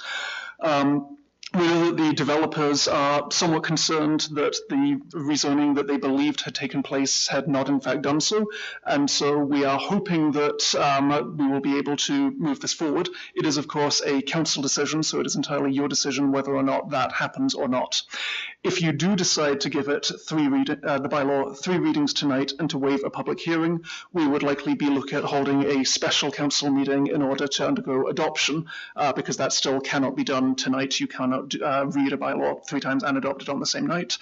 We know that the developers are somewhat concerned that the rezoning that they believed had taken place had not in fact done so, and so we are hoping that we will be able to move this forward. It is of course a council decision, so it is entirely your decision whether or not that happens or not. If you do decide to give it the bylaw 3 readings tonight and to waive a public hearing, we would likely be looking at holding a special council meeting in order to undergo adoption, because that still cannot be done tonight. You cannot read a bylaw 3 times and adopt it on the same night.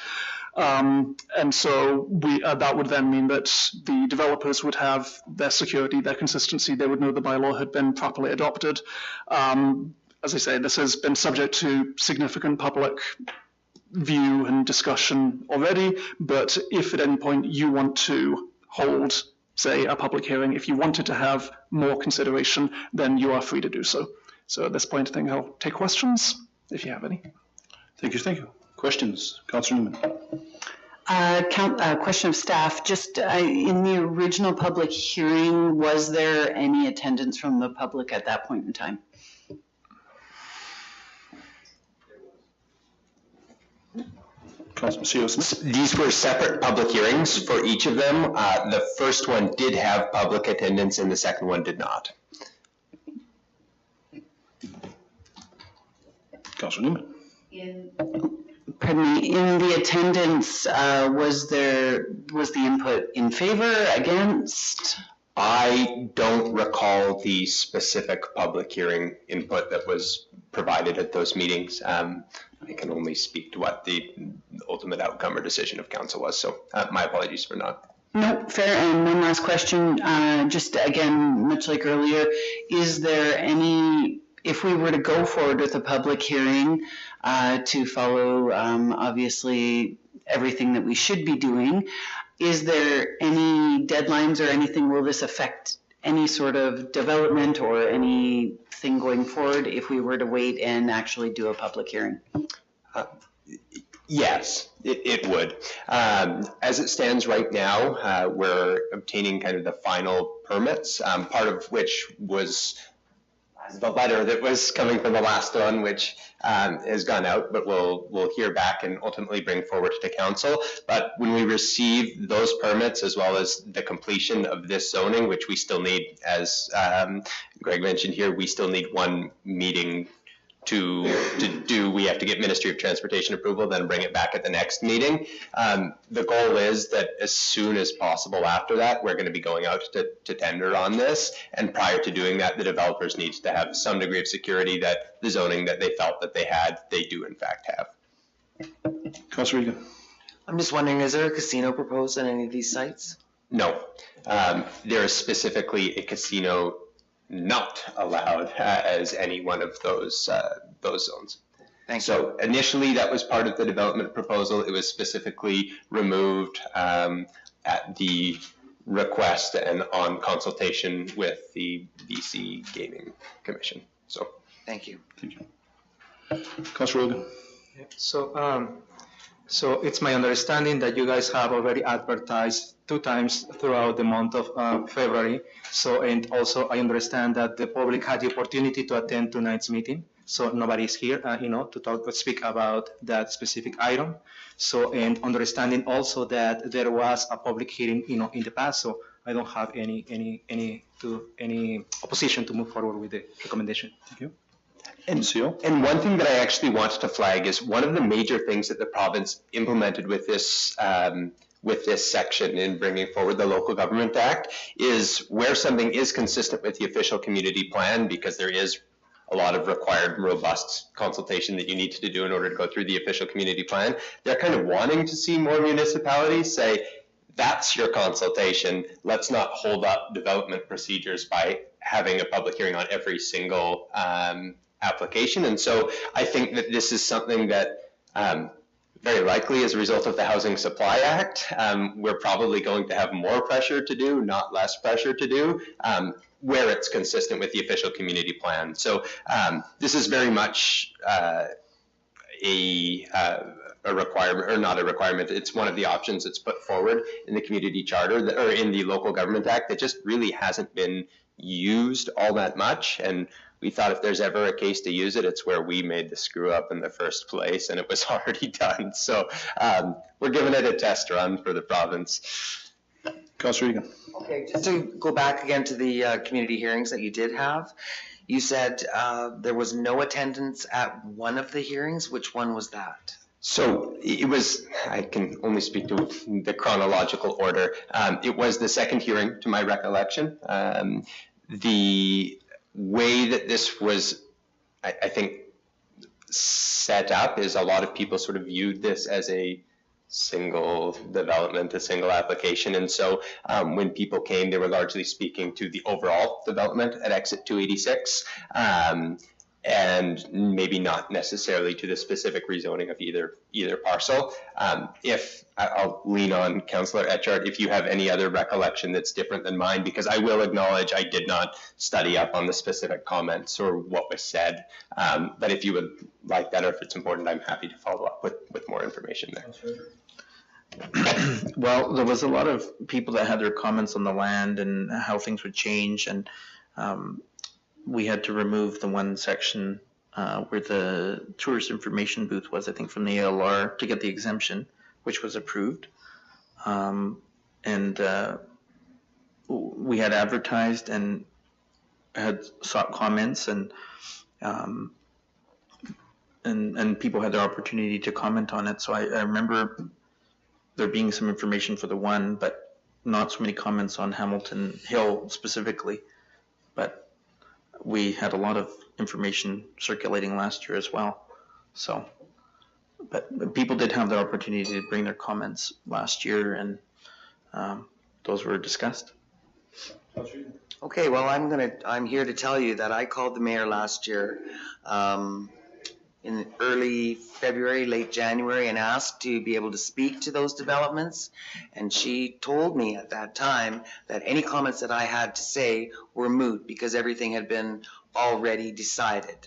And so that would then mean that the developers would have their security, their consistency. They would know the bylaw had been properly adopted. As I say, this has been subject to significant public view and discussion already, but if at any point you want to hold, say, a public hearing, if you wanted to have more consideration, then you are free to do so. So at this point, I think I'll take questions, if you have any. Thank you. Questions? Councillor Newman. Question of staff. Just in the original public hearing, was there any attendance from the public at that point in time? These were separate public hearings for each of them. The first one did have public attendance and the second one did not. Councillor Newman. Pardon me, in the attendance, was the input in favor, against? I don't recall the specific public hearing input that was provided at those meetings. I can only speak to what the ultimate outcome or decision of council was, so my apologies for not. No, fair. And one last question, just again, much like earlier, is there any, if we were to go forward with a public hearing to follow obviously everything that we should be doing, is there any deadlines or anything, will this affect any sort of development or anything going forward if we were to wait and actually do a public hearing? Yes, it would. As it stands right now, we're obtaining kind of the final permits, part of which was the letter that was coming from the last one, which has gone out, but we'll hear back and ultimately bring forward to council. But when we receive those permits, as well as the completion of this zoning, which we still need, as Greg mentioned here, we still need one meeting to do. We have to get Ministry of Transportation approval, then bring it back at the next meeting. The goal is that as soon as possible after that, we're going to be going out to tender on this. And prior to doing that, the developers need to have some degree of security that the zoning that they felt that they had, they do in fact have. Councilor Egan. I'm just wondering, is there a casino proposed on any of these sites? No. There is specifically a casino not allowed as any one of those zones. Thanks. So initially that was part of the development proposal. It was specifically removed at the request and on consultation with the BC Gaming Commission. So thank you. Thank you. Councilor Rogan. So it's my understanding that you guys have already advertised 2 times throughout the month of February. So, and also I understand that the public had the opportunity to attend tonight's meeting. So nobody's here, to speak about that specific item. So, and understanding also that there was a public hearing, in the past. So I don't have any opposition to move forward with the recommendation. Thank you. And one thing that I actually wanted to flag is one of the major things that the province implemented with this section in bringing forward the Local Government Act is where something is consistent with the official community plan, because there is a lot of required robust consultation that you need to do in order to go through the official community plan. They're kind of wanting to see more municipalities say, that's your consultation. Let's not hold up development procedures by having a public hearing on every single application. And so I think that this is something that very likely as a result of the Housing Supply Act, we're probably going to have more pressure to do, not less pressure to do, where it's consistent with the official community plan. So this is very much a requirement, or not a requirement, it's one of the options that's put forward in the community charter or in the Local Government Act that just really hasn't been used all that much. And we thought if there's ever a case to use it, it's where we made the screw up in the first place and it was already done. So we're giving it a test run for the province. Councilor Egan. Okay, just to go back again to the community hearings that you did have, you said there was no attendance at one of the hearings. Which one was that? So it was, I can only speak to the chronological order. It was the second hearing, to my recollection. The way that this was, I think, set up is a lot of people sort of viewed this as a single development, a single application. And so when people came, they were largely speaking to the overall development at Exit 286. And maybe not necessarily to the specific rezoning of either parcel. If I'll lean on Councillor Etchart, if you have any other recollection that's different than mine, because I will acknowledge I did not study up on the specific comments or what was said. But if you would like that, or if it's important, I'm happy to follow up with more information there. Well, there was a lot of people that had their comments on the land and how things would change, and we had to remove the one section where the tourist information booth was, I think, from the ALR to get the exemption, which was approved. And we had advertised and had sought comments, and people had their opportunity to comment on it. So I remember there being some information for the one, but not so many comments on Hamilton Hill specifically. But we had a lot of information circulating last year as well. So, but people did have the opportunity to bring their comments last year, and those were discussed. Okay, well, I'm here to tell you that I called the mayor last year in early February, late January, and asked to be able to speak to those developments. And she told me at that time that any comments that I had to say were moot because everything had been already decided.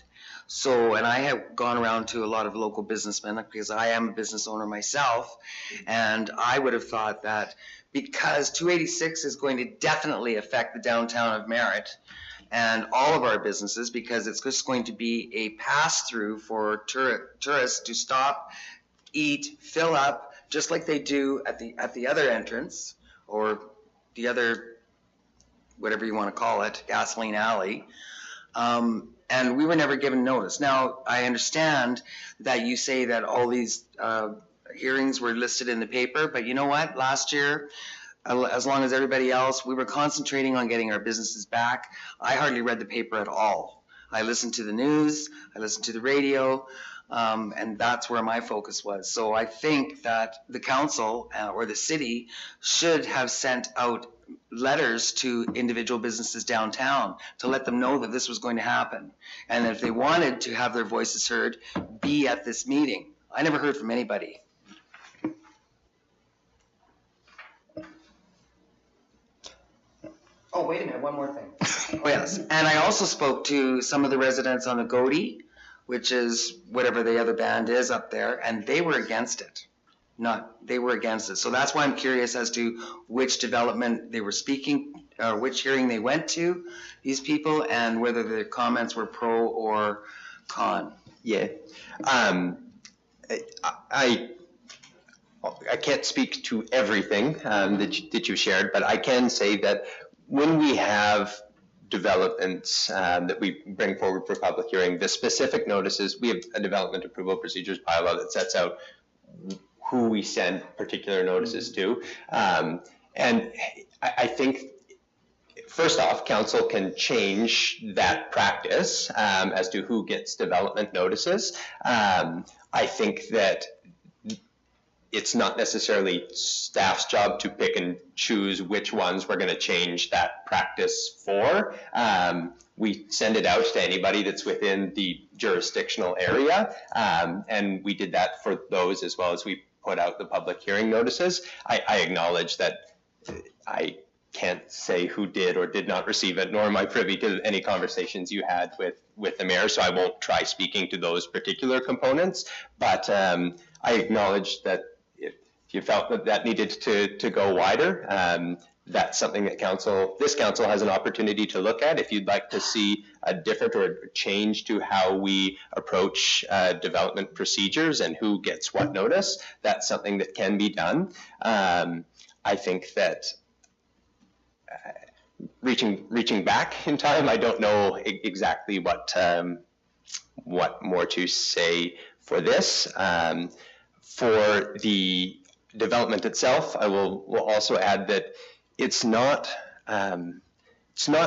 So, and I have gone around to a lot of local businessmen because I am a business owner myself, and I would have thought that because 286 is going to definitely affect the downtown of Merritt and all of our businesses, because it's just going to be a pass-through for tourists to stop, eat, fill up, just like they do at the other entrance, or the other, whatever you want to call it, gasoline alley. And we were never given notice. Now, I understand that you say that all these hearings were listed in the paper, but you know what? Last year, as long as everybody else, we were concentrating on getting our businesses back. I hardly read the paper at all. I listened to the news, I listened to the radio, and that's where my focus was. So I think that the council or the city should have sent out letters to individual businesses downtown to let them know that this was going to happen. And if they wanted to have their voices heard, be at this meeting. I never heard from anybody. Oh, wait a minute, one more thing. Oh, yes, and I also spoke to some of the residents on the Goatee, which is whatever the other band is up there, and they were against it. They were against it. So that's why I'm curious as to which development they were speaking, or which hearing they went to, these people, and whether the comments were pro or con. Yeah. I can't speak to everything that you shared, but I can say that when we have developments that we bring forward for public hearing, the specific notices, we have a development approval procedures bylaw that sets out who we send particular notices to. And I think, first off, council can change that practice as to who gets development notices. I think that it's not necessarily staff's job to pick and choose which ones we're going to change that practice for. We send it out to anybody that's within the jurisdictional area, and we did that for those as well as we put out the public hearing notices. I acknowledge that I can't say who did or did not receive it, nor am I privy to any conversations you had with the mayor, so I won't try speaking to those particular components, but I acknowledge that if you felt that needed to go wider, that's something that this council has an opportunity to look at. If you'd like to see a different or a change to how we approach development procedures and who gets what notice, that's something that can be done. I think that reaching back in time, I don't know exactly what more to say for this. For the development itself, I will also add that it's not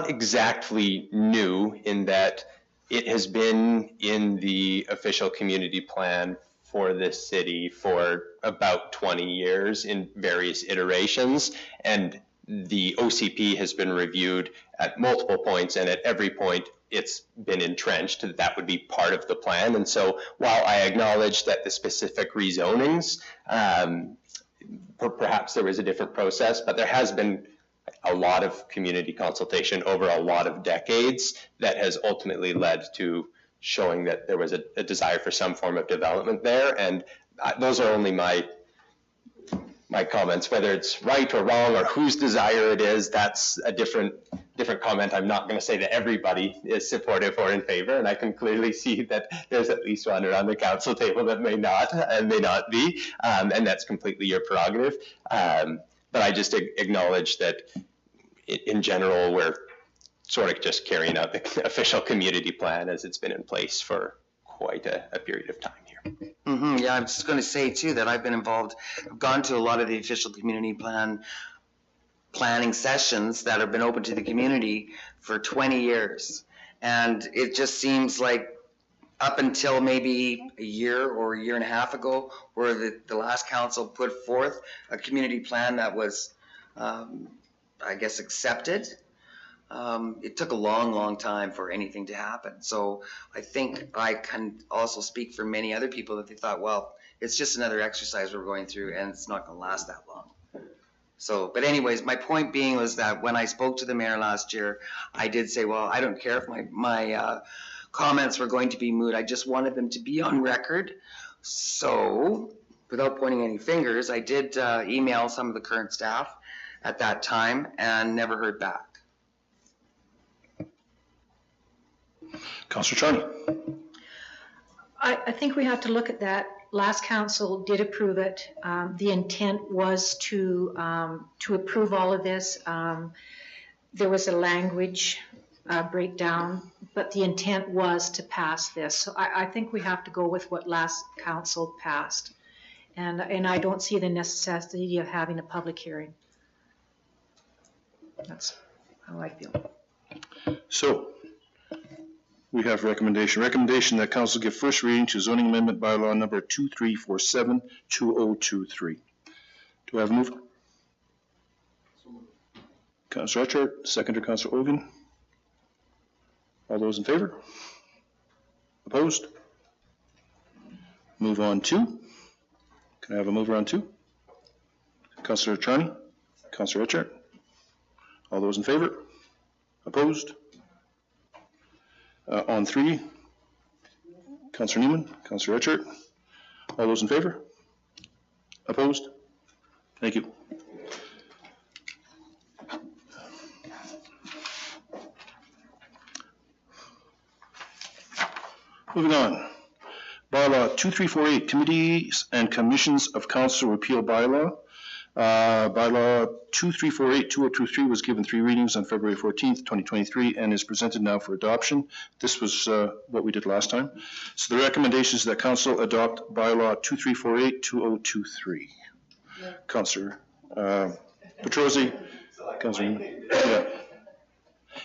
exactly new in that it has been in the official community plan for this city for about 20 years in various iterations, and the OCP has been reviewed at multiple points, and at every point it's been entrenched that would be part of the plan. And so while I acknowledge that the specific rezonings, perhaps there was a different process, but there has been a lot of community consultation over a lot of decades that has ultimately led to showing that there was a desire for some form of development there. And those are only my comments. Whether it's right or wrong or whose desire it is, that's a different comment. I'm not going to say that everybody is supportive or in favor, and I can clearly see that there's at least one around the council table that may not be, and that's completely your prerogative. But I just acknowledge that in general, we're sort of just carrying out the official community plan as it's been in place for quite a period of time here. Mm-hmm. Yeah, I'm just going to say too that I've been involved. I've gone to a lot of the official community planning sessions that have been open to the community for 20 years, and it just seems like up until maybe a year or a year and a half ago, where the last council put forth a community plan that was, I guess, accepted. It took a long time for anything to happen. So I think I can also speak for many other people that they thought, well, it's just another exercise we're going through and it's not going to last that long. So, but anyways, my point being was that when I spoke to the mayor last year, I did say, well, I don't care if my comments were going to be moot. I just wanted them to be on record. So, without pointing any fingers, I did email some of the current staff at that time and never heard back. Councillor Charney. I think we have to look at that. Last council did approve it. The intent was to approve all of this. There was a language breakdown, but the intent was to pass this. So I think we have to go with what last council passed. And I don't see the necessity of having a public hearing. That's how I feel. So, we have recommendation that council give first reading to zoning amendment bylaw number 2347-2023. Do I have a mover? Councillor Etchart, seconder Councillor Ogan. All those in favor? Opposed? Move on to. Can I have a mover on 2? Councillor Charney, Councillor Etchart. All those in favor? Opposed? On 3, Councillor Newman, Councillor Etchart. All those in favor? Opposed? Thank you. Moving on. Bylaw 2348, Committees and Commissions of Council Repeal Bylaw. Bylaw 2348-2023 was given 3 readings on February 14th, 2023, and is presented now for adoption. This was what we did last time. So the recommendation is that Council adopt Bylaw 2348-2023. Yeah. Councillor Petrosi, Councillor. Yeah.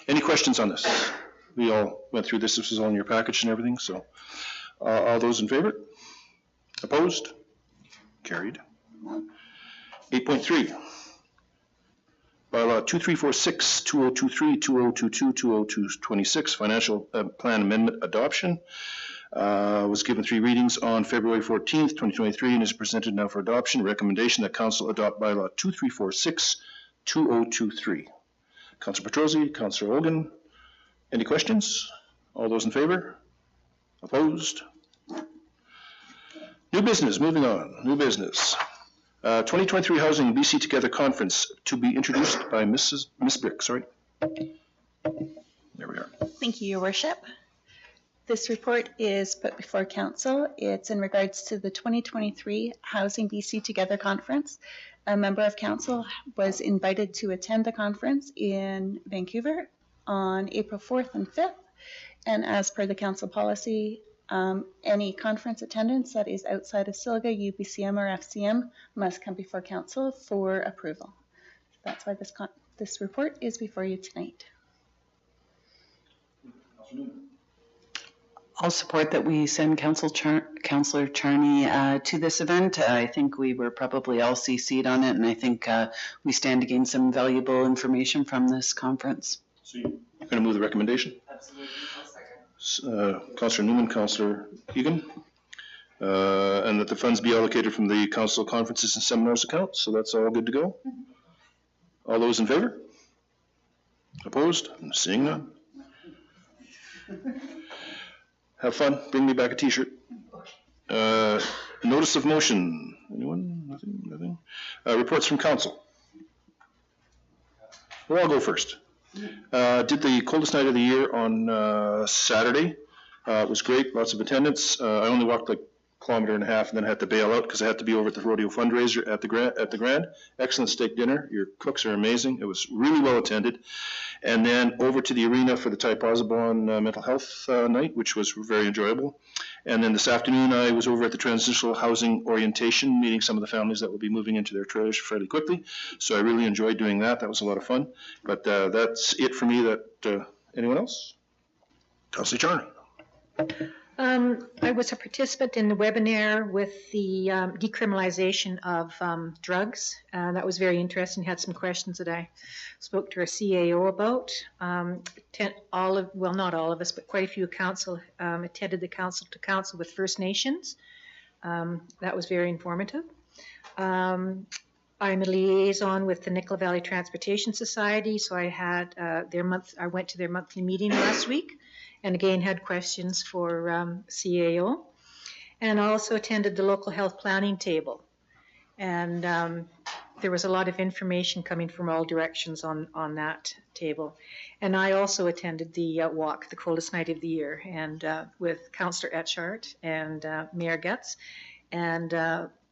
Any questions on this? We all went through this. This was all in your package and everything. So all those in favor? Opposed? Carried. 8.3, Bylaw 2346-2023, 2022, 2026, Financial Plan Amendment Adoption. Was given 3 readings on February 14th, 2023, and is presented now for adoption. Recommendation that Council adopt Bylaw 2346-2023. Councillor Petrosi, Councillor Ogan. Any questions? All those in favor? Opposed? New business, moving on. New business. 2023 Housing BC Together Conference to be introduced by Miss Brick, sorry. There we are. Thank you, Your Worship. This report is put before Council. It's in regards to the 2023 Housing BC Together Conference. A member of Council was invited to attend the conference in Vancouver on April 4th and 5th. And as per the Council policy, any conference attendance that is outside of SILGA, UBCM, or FCM must come before Council for approval. That's why this report is before you tonight. I'll support that we send Councillor Charney to this event. I think we were probably all CC'd on it, and I think we stand to gain some valuable information from this conference. So you're going to move the recommendation? Absolutely. Councillor Newman, Councillor Egan, and that the funds be allocated from the Council Conferences and Seminars account. So that's all good to go. All those in favor? Opposed? I'm seeing none. Have fun. Bring me back a t-shirt. Notice of motion. Anyone? Nothing? Nothing? Reports from Council. Well, I'll go first. Did the coldest night of the year on Saturday. It was great, lots of attendance. I only walked like a kilometer and a half and then had to bail out because I had to be over at the rodeo fundraiser at the Grand. Excellent steak dinner. Your cooks are amazing. It was really well attended. And then over to the arena for the Ty Posabon mental health night, which was very enjoyable. And then this afternoon I was over at the transitional housing orientation, meeting some of the families that will be moving into their trailers fairly quickly. So I really enjoyed doing that. That was a lot of fun. But that's it for me. Anyone else? Councillor Charney. I was a participant in the webinar with the decriminalization of drugs. That was very interesting. Had some questions that I spoke to our CAO about. Not all of us, but quite a few council attended the council to council with First Nations. That was very informative. I'm a liaison with the Nicola Valley Transportation Society, so I had I went to their monthly meeting last week. and again had questions for CAO. And I also attended the local health planning table. And there was a lot of information coming from all directions on that table. And I also attended the walk, the coldest night of the year, and with Councillor Etchart and Mayor Getz. And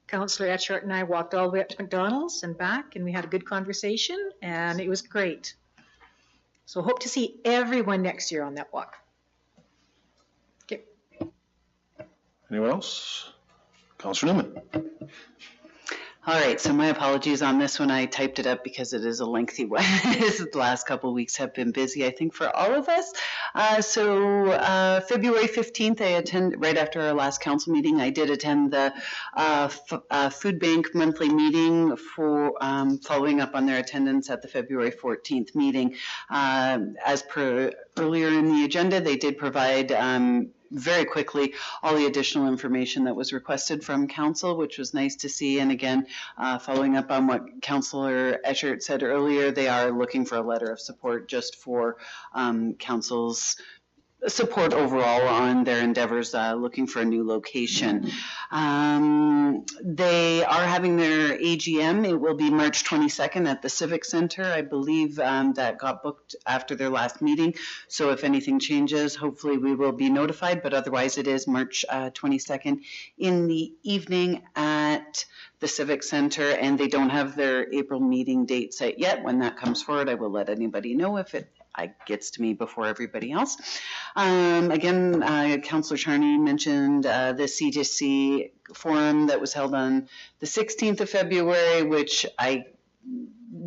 Councillor Etchart and I walked all the way up to McDonald's and back, and we had a good conversation, and it was great. So hope to see everyone next year on that walk. Okay. Anyone else? Councillor Newman. All right, so my apologies on this one. I typed it up because it is a lengthy one. The last couple of weeks have been busy, I think, for all of us. February 15th, I attend, right after our last council meeting, I did attend the food bank monthly meeting for following up on their attendance at the February 14th meeting. As per earlier in the agenda, they did provide very quickly all the additional information that was requested from council, which was nice to see. And again, following up on what Councillor Etchart said earlier, they are looking for a letter of support just for council's support overall on their endeavors looking for a new location. They are having their AGM. It will be March 22nd at the Civic Center. I believe that got booked after their last meeting. So if anything changes, hopefully we will be notified, but otherwise it is March 22nd in the evening at the Civic Center, and they don't have their April meeting date set yet. When that comes forward, I will let anybody know if it gets to me before everybody else. Again, Councillor Charney mentioned the C2C forum that was held on the 16th of February, which I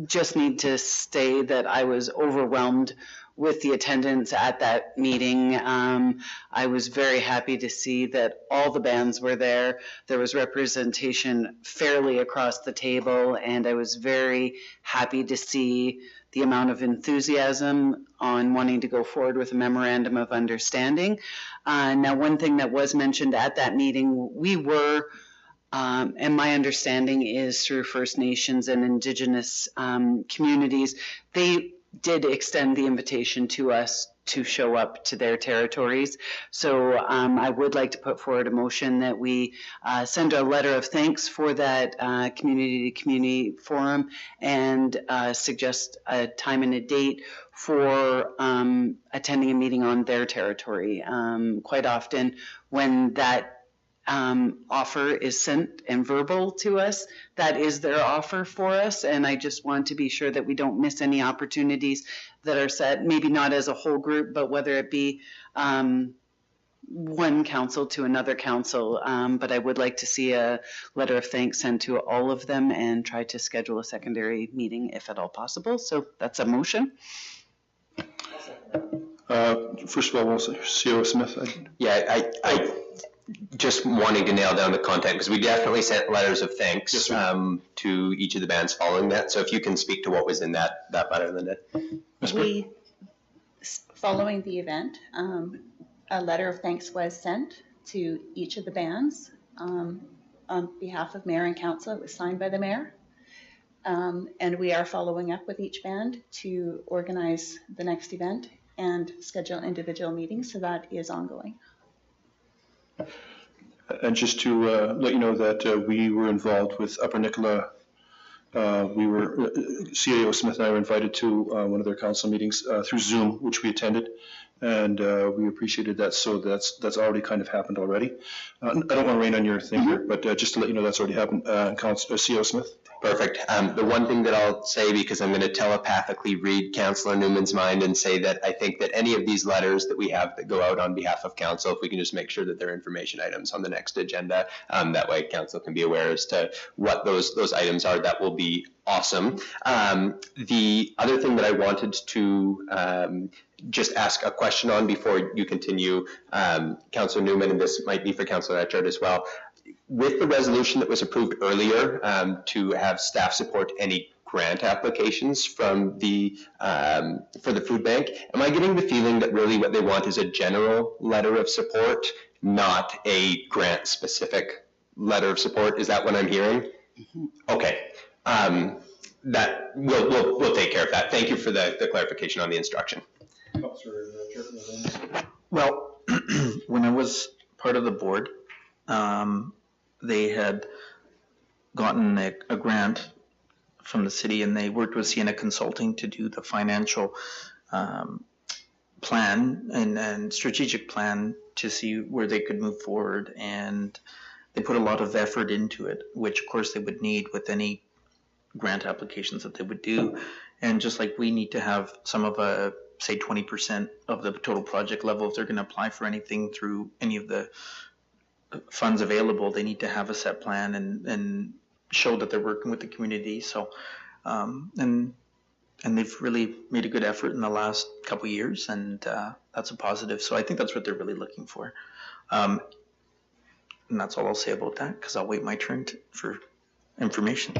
just need to say that I was overwhelmed with the attendance at that meeting. I was very happy to see that all the bands were there. There was representation fairly across the table, and I was very happy to see the amount of enthusiasm on wanting to go forward with a memorandum of understanding. Now, one thing that was mentioned at that meeting, we were, and my understanding is through First Nations and Indigenous communities, they did extend the invitation to us to show up to their territories. So I would like to put forward a motion that we send a letter of thanks for that community-to-community forum and suggest a time and a date for attending a meeting on their territory. Quite often when that offer is sent and verbal to us, that is their offer for us, and I just want to be sure that we don't miss any opportunities that are set, maybe not as a whole group, but whether it be one council to another council, but I would like to see a letter of thanks sent to all of them and try to schedule a secondary meeting if at all possible. So that's a motion. First of all, we'll say CO Smith. Yeah, I just wanting to nail down the content, because we definitely sent letters of thanks to each of the bands following that. So if you can speak to what was in that letter, Linda. Following the event, a letter of thanks was sent to each of the bands on behalf of Mayor and Council. It was signed by the Mayor. And we are following up with each band to organize the next event and schedule individual meetings, so that is ongoing. And just to let you know that we were involved with Upper Nicola. CAO Smith and I were invited to one of their council meetings through Zoom, which we attended, and we appreciated that. So that's already kind of happened already. I don't want to rain on your thing here, but just to let you know that's already happened. CAO Smith. Perfect. The one thing that I'll say, because I'm going to telepathically read Councillor Newman's mind and say that I think that any of these letters that we have that go out on behalf of council, if we can just make sure that they're information items on the next agenda, that way council can be aware as to what those items are, that will be awesome. The other thing that I wanted to just ask a question on before you continue, Councillor Newman, and this might be for Councillor Etchart as well. With the resolution that was approved earlier to have staff support any grant applications from the for the food bank, am I getting the feeling that really what they want is a general letter of support, not a grant specific letter of support? Is that what I'm hearing? Mm-hmm. Okay. That we'll take care of that. Thank you for the clarification on the instruction. Well, when I was part of the board, they had gotten a grant from the city, and they worked with Sienna Consulting to do the financial plan and strategic plan to see where they could move forward. And they put a lot of effort into it, which of course they would need with any grant applications that they would do. And just like we need to have some of a, say 20% of the total project level, if they're going to apply for anything through any of the funds available, they need to have a set plan and show that they're working with the community. So, and they've really made a good effort in the last couple of years, and that's a positive. So I think that's what they're really looking for. And that's all I'll say about that, because I'll wait my turn for information.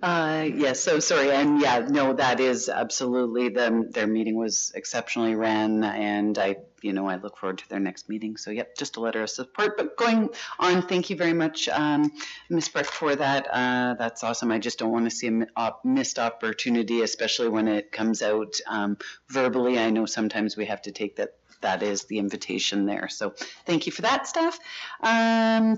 Yes, so sorry, and yeah, no, that is absolutely, their meeting was exceptionally ran, and I look forward to their next meeting. So yep, just a letter of support. But going on, thank you very much, Ms. Breck, for that. That's awesome. I just don't want to see a missed opportunity, especially when it comes out verbally. I know sometimes we have to take that is the invitation there. So thank you for that, staff.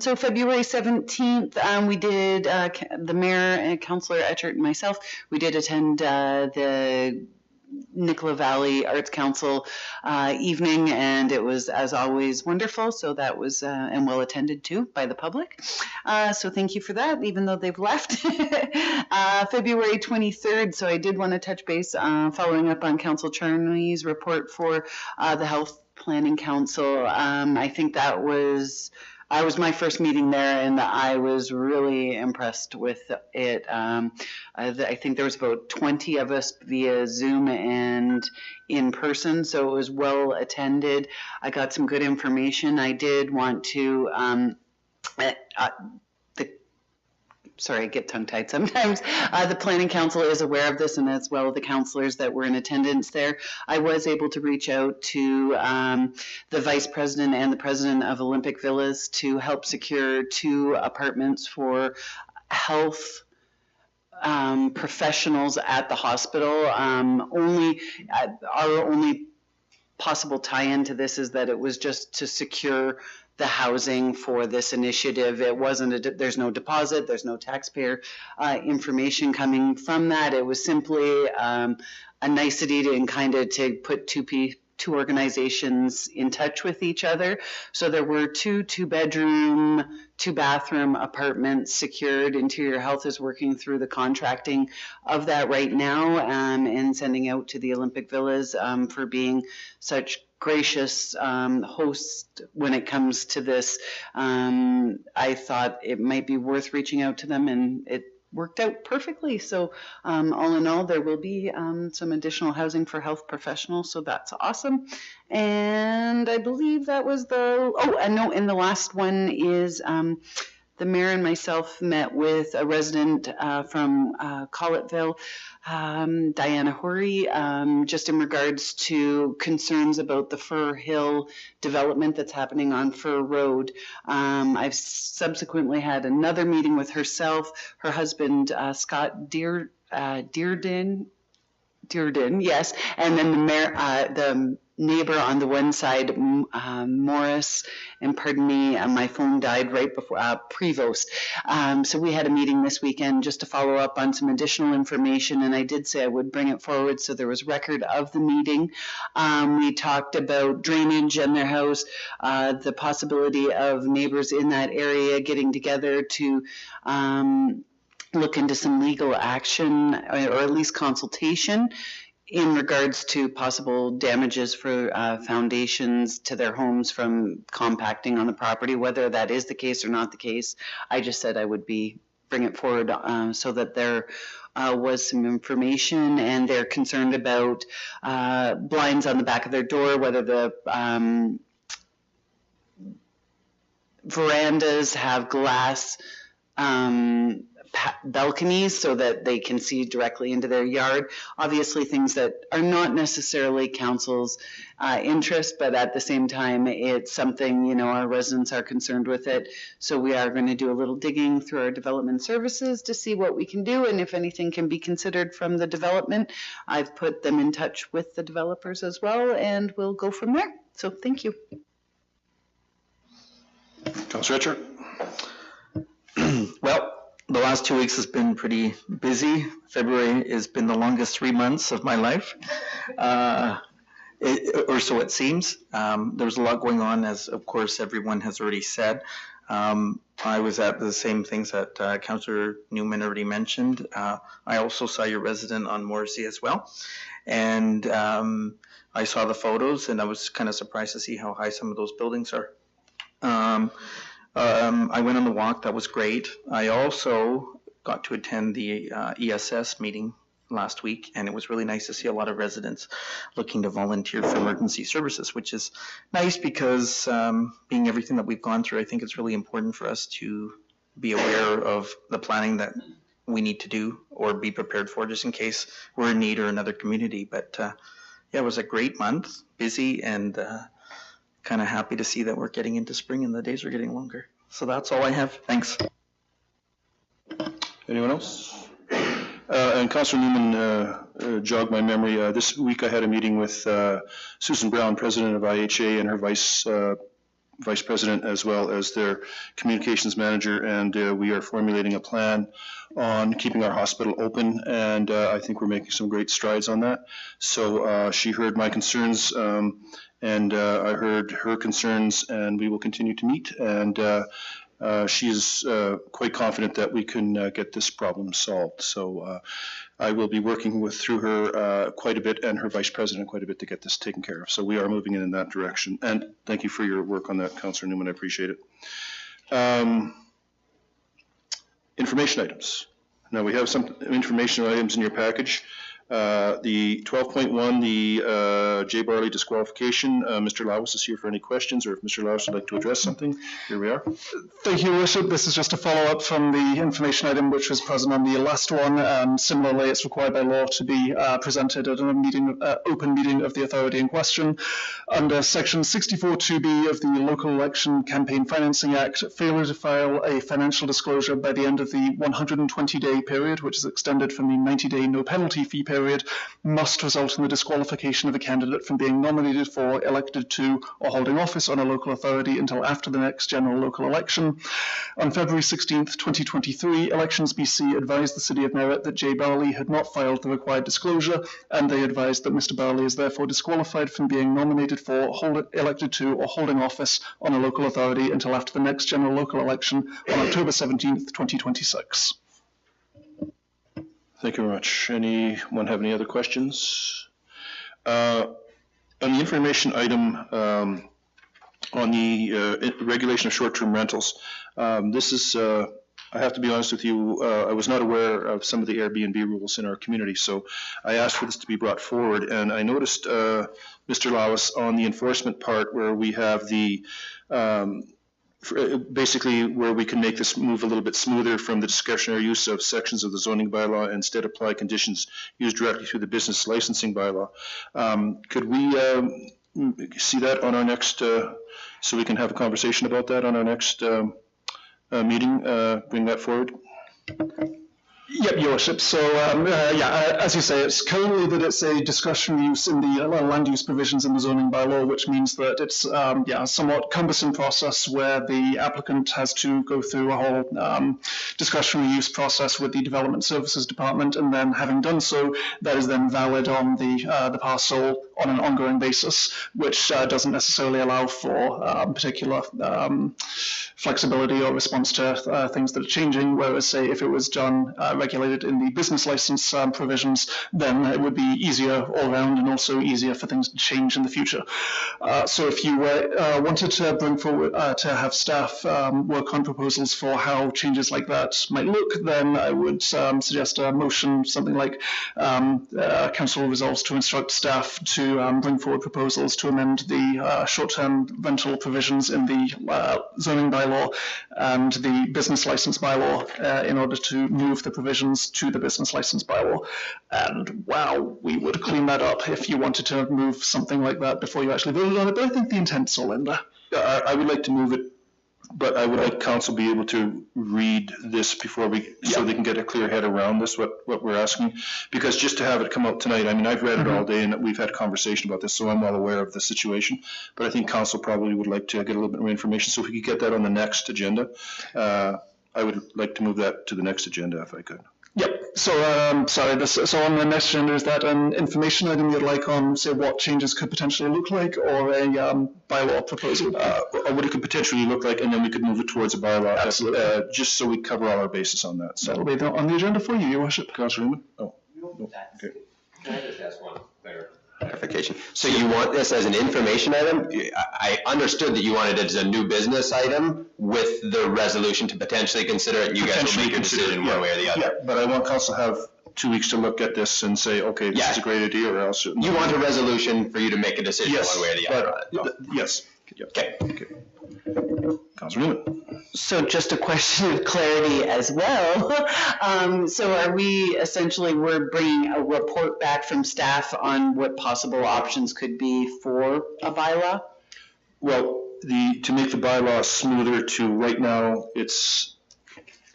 So February 17th, we did, the mayor and Councillor Etchert and myself, we did attend the Nicola Valley Arts Council evening, and it was, as always, wonderful. So that was, and well attended too by the public. So thank you for that, even though they've left. February 23rd, so I did want to touch base following up on Council Charney's report for the Health Planning Council. I think that was my first meeting there, and I was really impressed with it. I think there was about 20 of us via Zoom and in person, so it was well attended. I got some good information. I did want to, sorry, I get tongue-tied sometimes. The Planning Council is aware of this, and as well the councillors that were in attendance there. I was able to reach out to the Vice President and the President of Olympic Villas to help secure 2 apartments for health professionals at the hospital. Our only possible tie-in to this is that it was just to secure the housing for this initiative. It wasn't, there's no deposit, there's no taxpayer information coming from that. It was simply a nicety to kind of to put two organizations in touch with each other. So there were 2 2-bedroom, 2-bathroom apartments secured. Interior Health is working through the contracting of that right now, and sending out to the Olympic Villas for being such gracious host when it comes to this. I thought it might be worth reaching out to them, and it worked out perfectly. So all in all, there will be some additional housing for health professionals, so that's awesome. And I believe that was and the last one is the mayor and myself met with a resident from Collettville, Diana Horry, just in regards to concerns about the Fir Hill development that's happening on Fir Road. I've subsequently had another meeting with herself, her husband, Scott Dearden, yes, and then the mayor, the neighbor on the one side, Morris, and pardon me, my phone died right before, Prevost. So we had a meeting this weekend just to follow up on some additional information, and I did say I would bring it forward, so there was record of the meeting. We talked about drainage in their house, the possibility of neighbors in that area getting together to look into some legal action, or at least consultation, in regards to possible damages for foundations to their homes from compacting on the property. Whether that is the case or not the case, I just said I would bring it forward so that there was some information, and they're concerned about blinds on the back of their door, whether the verandas have glass balconies so that they can see directly into their yard. Obviously things that are not necessarily council's interest, but at the same time it's something, our residents are concerned with it. So we are going to do a little digging through our development services to see what we can do, and if anything can be considered from the development. I've put them in touch with the developers as well, and we'll go from there. So thank you. Councillor Richard. Well, the last 2 weeks has been pretty busy. February has been the longest 3 months of my life, or so it seems. There was a lot going on, as of course everyone has already said. I was at the same things that Councillor Newman already mentioned. I also saw your resident on Morrissey as well. And I saw the photos and I was kind of surprised to see how high some of those buildings are. I went on the walk, that was great. I also got to attend the ESS meeting last week, and it was really nice to see a lot of residents looking to volunteer for emergency services, which is nice because being everything that we've gone through, I think it's really important for us to be aware of the planning that we need to do or be prepared for just in case we're in need or another community. But yeah, it was a great month, busy, and kind of happy to see that we're getting into spring and the days are getting longer. So that's all I have. Thanks. Anyone else? And Councillor Newman jogged my memory. This week I had a meeting with Susan Brown, President of IHA, and her Vice President, as well as their Communications Manager, and we are formulating a plan on keeping our hospital open, and I think we're making some great strides on that. So she heard my concerns, and I heard her concerns, and we will continue to meet, and she is quite confident that we can get this problem solved. So I will be working through her quite a bit, and her Vice President quite a bit, to get this taken care of. So we are moving in that direction. And thank you for your work on that, Councillor Newman. I appreciate it. Information items. Now we have some information items in your package. The 12.1, the J. Barley disqualification. Mr. Lawis is here for any questions, or if Mr. Lawis would like to address something, here we are. Thank you, Your Worship. This is just a follow-up from the information item which was present on the last one. Similarly, it's required by law to be presented at a meeting, open meeting of the authority in question. Under Section 64(2)(b) of the Local Election Campaign Financing Act, failure to file a financial disclosure by the end of the 120-day period, which is extended from the 90-day no penalty fee period, must result in the disqualification of a candidate from being nominated for, elected to, or holding office on a local authority until after the next general local election. On February 16th, 2023, Elections BC advised the City of Merritt that J. Barley had not filed the required disclosure, and they advised that Mr. Barley is therefore disqualified from being nominated for, elected to, or holding office on a local authority until after the next general local election on October 17th, 2026. Thank you very much. Anyone have any other questions? On the information item on the regulation of short-term rentals, this is, I have to be honest with you, I was not aware of some of the Airbnb rules in our community, so I asked for this to be brought forward, and I noticed, Mr. Lawis, on the enforcement part where we have the basically where we can make this move a little bit smoother from the discretionary use of sections of the zoning bylaw and instead apply conditions used directly through the business licensing bylaw. Could we see that on our next, so we can have a conversation about that on our next meeting, bring that forward? Yep, Your Worship. So, yeah, as you say, it's currently that it's a discretionary use in the land use provisions in the zoning bylaw, which means that it's a somewhat cumbersome process where the applicant has to go through a whole discretionary use process with the Development Services Department, and then having done so, that is then valid on the parcel on an ongoing basis, which doesn't necessarily allow for particular flexibility or response to things that are changing, whereas, say, if it was done regulated in the business license provisions, then it would be easier all around and also easier for things to change in the future. So if you wanted to bring forward, to have staff work on proposals for how changes like that might look, then I would suggest a motion, something like Council resolves to instruct staff to bring forward proposals to amend the short-term rental provisions in the zoning bylaw and the business license bylaw in order to move the provisions to the business license bylaw. And wow, we would clean that up if you wanted to move something like that before you actually voted on it, but I think the intent's all in there. I would like to move it But I would like council be able to read this before so they can get a clear head around this, what we're asking. Because just to have it come out tonight, I mean, I've read it all day and we've had conversation about this, so I'm well aware of the situation. But I think council probably would like to get a little bit more information. So if we could get that on the next agenda, I would like to move that to the next agenda if I could. Yep. So, so on the next agenda, is that an information item you'd like on, say, what changes could potentially look like, or a bylaw proposal? Or what it could potentially look like, and then we could move it towards a bylaw. Absolutely. Just so we cover all our bases on that. So that'll be on the agenda for you, Your Worship. Councillor Newman? Oh, no. Okay. Can I just ask one clarification? So you want this as an information item? I understood that you wanted it as a new business item with the resolution to potentially consider it, and you guys will make a decision one way or the other. Yeah, but I want council to have 2 weeks to look at this and say, okay, this is a great idea, or else. You want a resolution for you to make a decision one way or the other on it? Yes. Okay. Councillor Newman. So just a question of clarity as well. So are we essentially, we're bringing a report back from staff on what possible options could be for a bylaw? Well, to make the bylaw smoother to right now, it's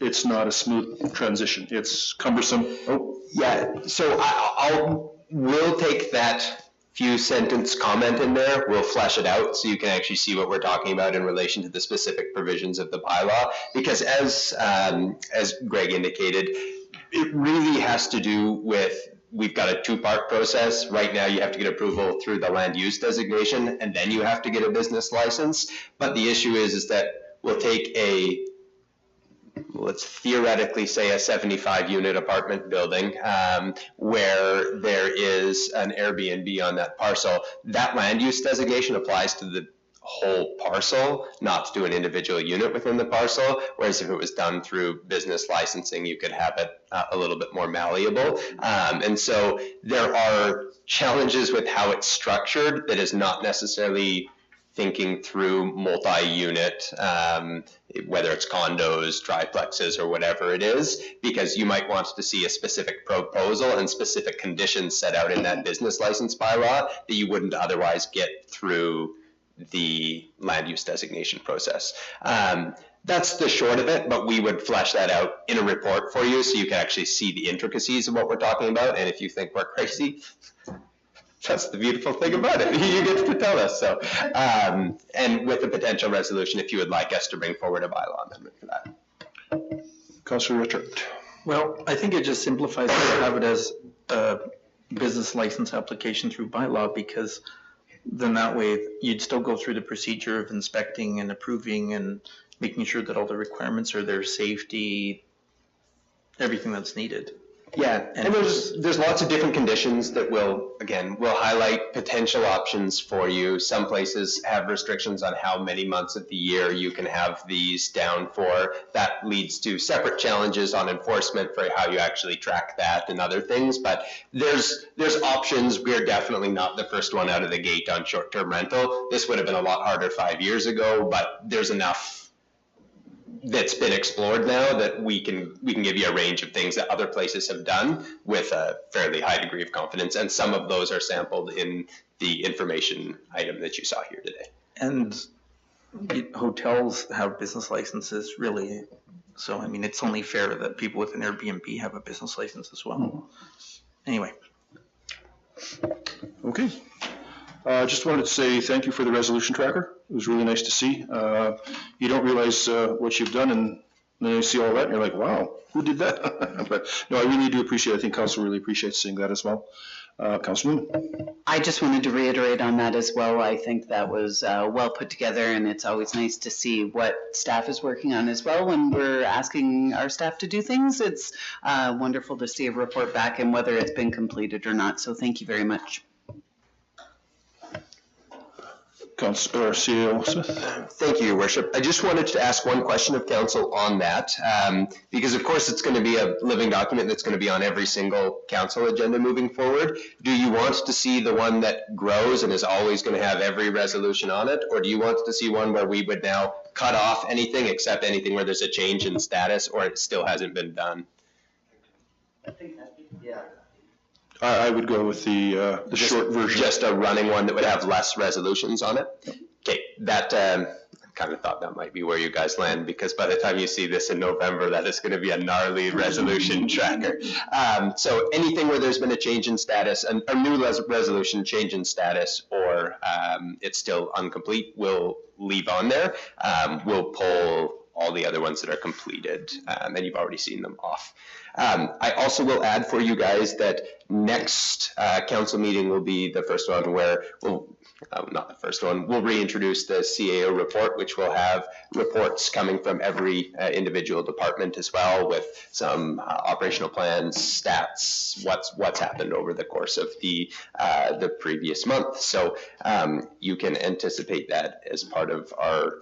not a smooth transition. It's cumbersome. Oh. Yeah, so we'll take that few sentence comment in there, we'll flesh it out so you can actually see what we're talking about in relation to the specific provisions of the bylaw. Because as Greg indicated, it really has to do with, we've got a 2-part process. Right now you have to get approval through the land use designation, and then you have to get a business license. But the issue is that we'll take let's theoretically say a 75 unit apartment building where there is an Airbnb on that parcel. That land use designation applies to the whole parcel, not to an individual unit within the parcel, whereas if it was done through business licensing, you could have it a little bit more malleable. And so there are challenges with how it's structured that is not necessarily thinking through multi-unit, whether it's condos, triplexes, or whatever it is, because you might want to see a specific proposal and specific conditions set out in that business license bylaw that you wouldn't otherwise get through the land use designation process. That's the short of it, but we would flesh that out in a report for you so you can actually see the intricacies of what we're talking about. And if you think we're crazy, that's the beautiful thing about it. You get to tell us. So, and with the potential resolution, if you would like us to bring forward a bylaw amendment for that. Councillor Richard. Well, I think it just simplifies to have it as a business license application through bylaw, because then that way you'd still go through the procedure of inspecting and approving and making sure that all the requirements are there, safety, everything that's needed. Yeah, and there's lots of different conditions that will highlight potential options for you. Some places have restrictions on how many months of the year you can have these down for. That leads to separate challenges on enforcement for how you actually track that and other things. But there's options. We're definitely not the first one out of the gate on short-term rental. This would have been a lot harder 5 years ago, but there's enough that's been explored now that we can give you a range of things that other places have done with a fairly high degree of confidence, and some of those are sampled in the information item that you saw here today. And hotels have business licenses, really, so I mean it's only fair that people with an Airbnb have a business license as well. Anyway. Okay. Just wanted to say thank you for the resolution tracker. It was really nice to see. You don't realize what you've done, and then you see all that, and you're like, wow, who did that? But no, I really do appreciate it. I think Council really appreciates seeing that as well. Councilman? I just wanted to reiterate on that as well. I think that was well put together, and it's always nice to see what staff is working on as well when we're asking our staff to do things. It's wonderful to see a report back and whether it's been completed or not. So thank you very much. Councillor CEO Smith. Thank you, Your Worship. I just wanted to ask one question of Council on that, because of course it's going to be a living document that's going to be on every single Council agenda moving forward. Do you want to see the one that grows and is always going to have every resolution on it, or do you want to see one where we would now cut off anything except anything where there's a change in status or it still hasn't been done? I think that, yeah. I would go with the short version. Just a running one that would have less resolutions on it? Okay, that kind of thought that might be where you guys land, because by the time you see this in November, that is going to be a gnarly resolution tracker. So anything where there's been a change in status, a new resolution change in status, or it's still incomplete, we'll leave on there. We'll pull all the other ones that are completed, and you've already seen them off. I also will add for you guys that next council meeting will be the first one where we'll, not the first one, we'll reintroduce the CAO report, which will have reports coming from every individual department as well, with some operational plans, stats, what's happened over the course of the previous month. So you can anticipate that as part of our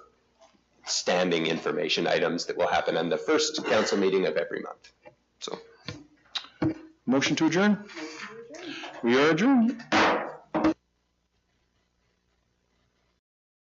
standing information items that will happen on the first council meeting of every month. So, motion to adjourn? We are adjourned.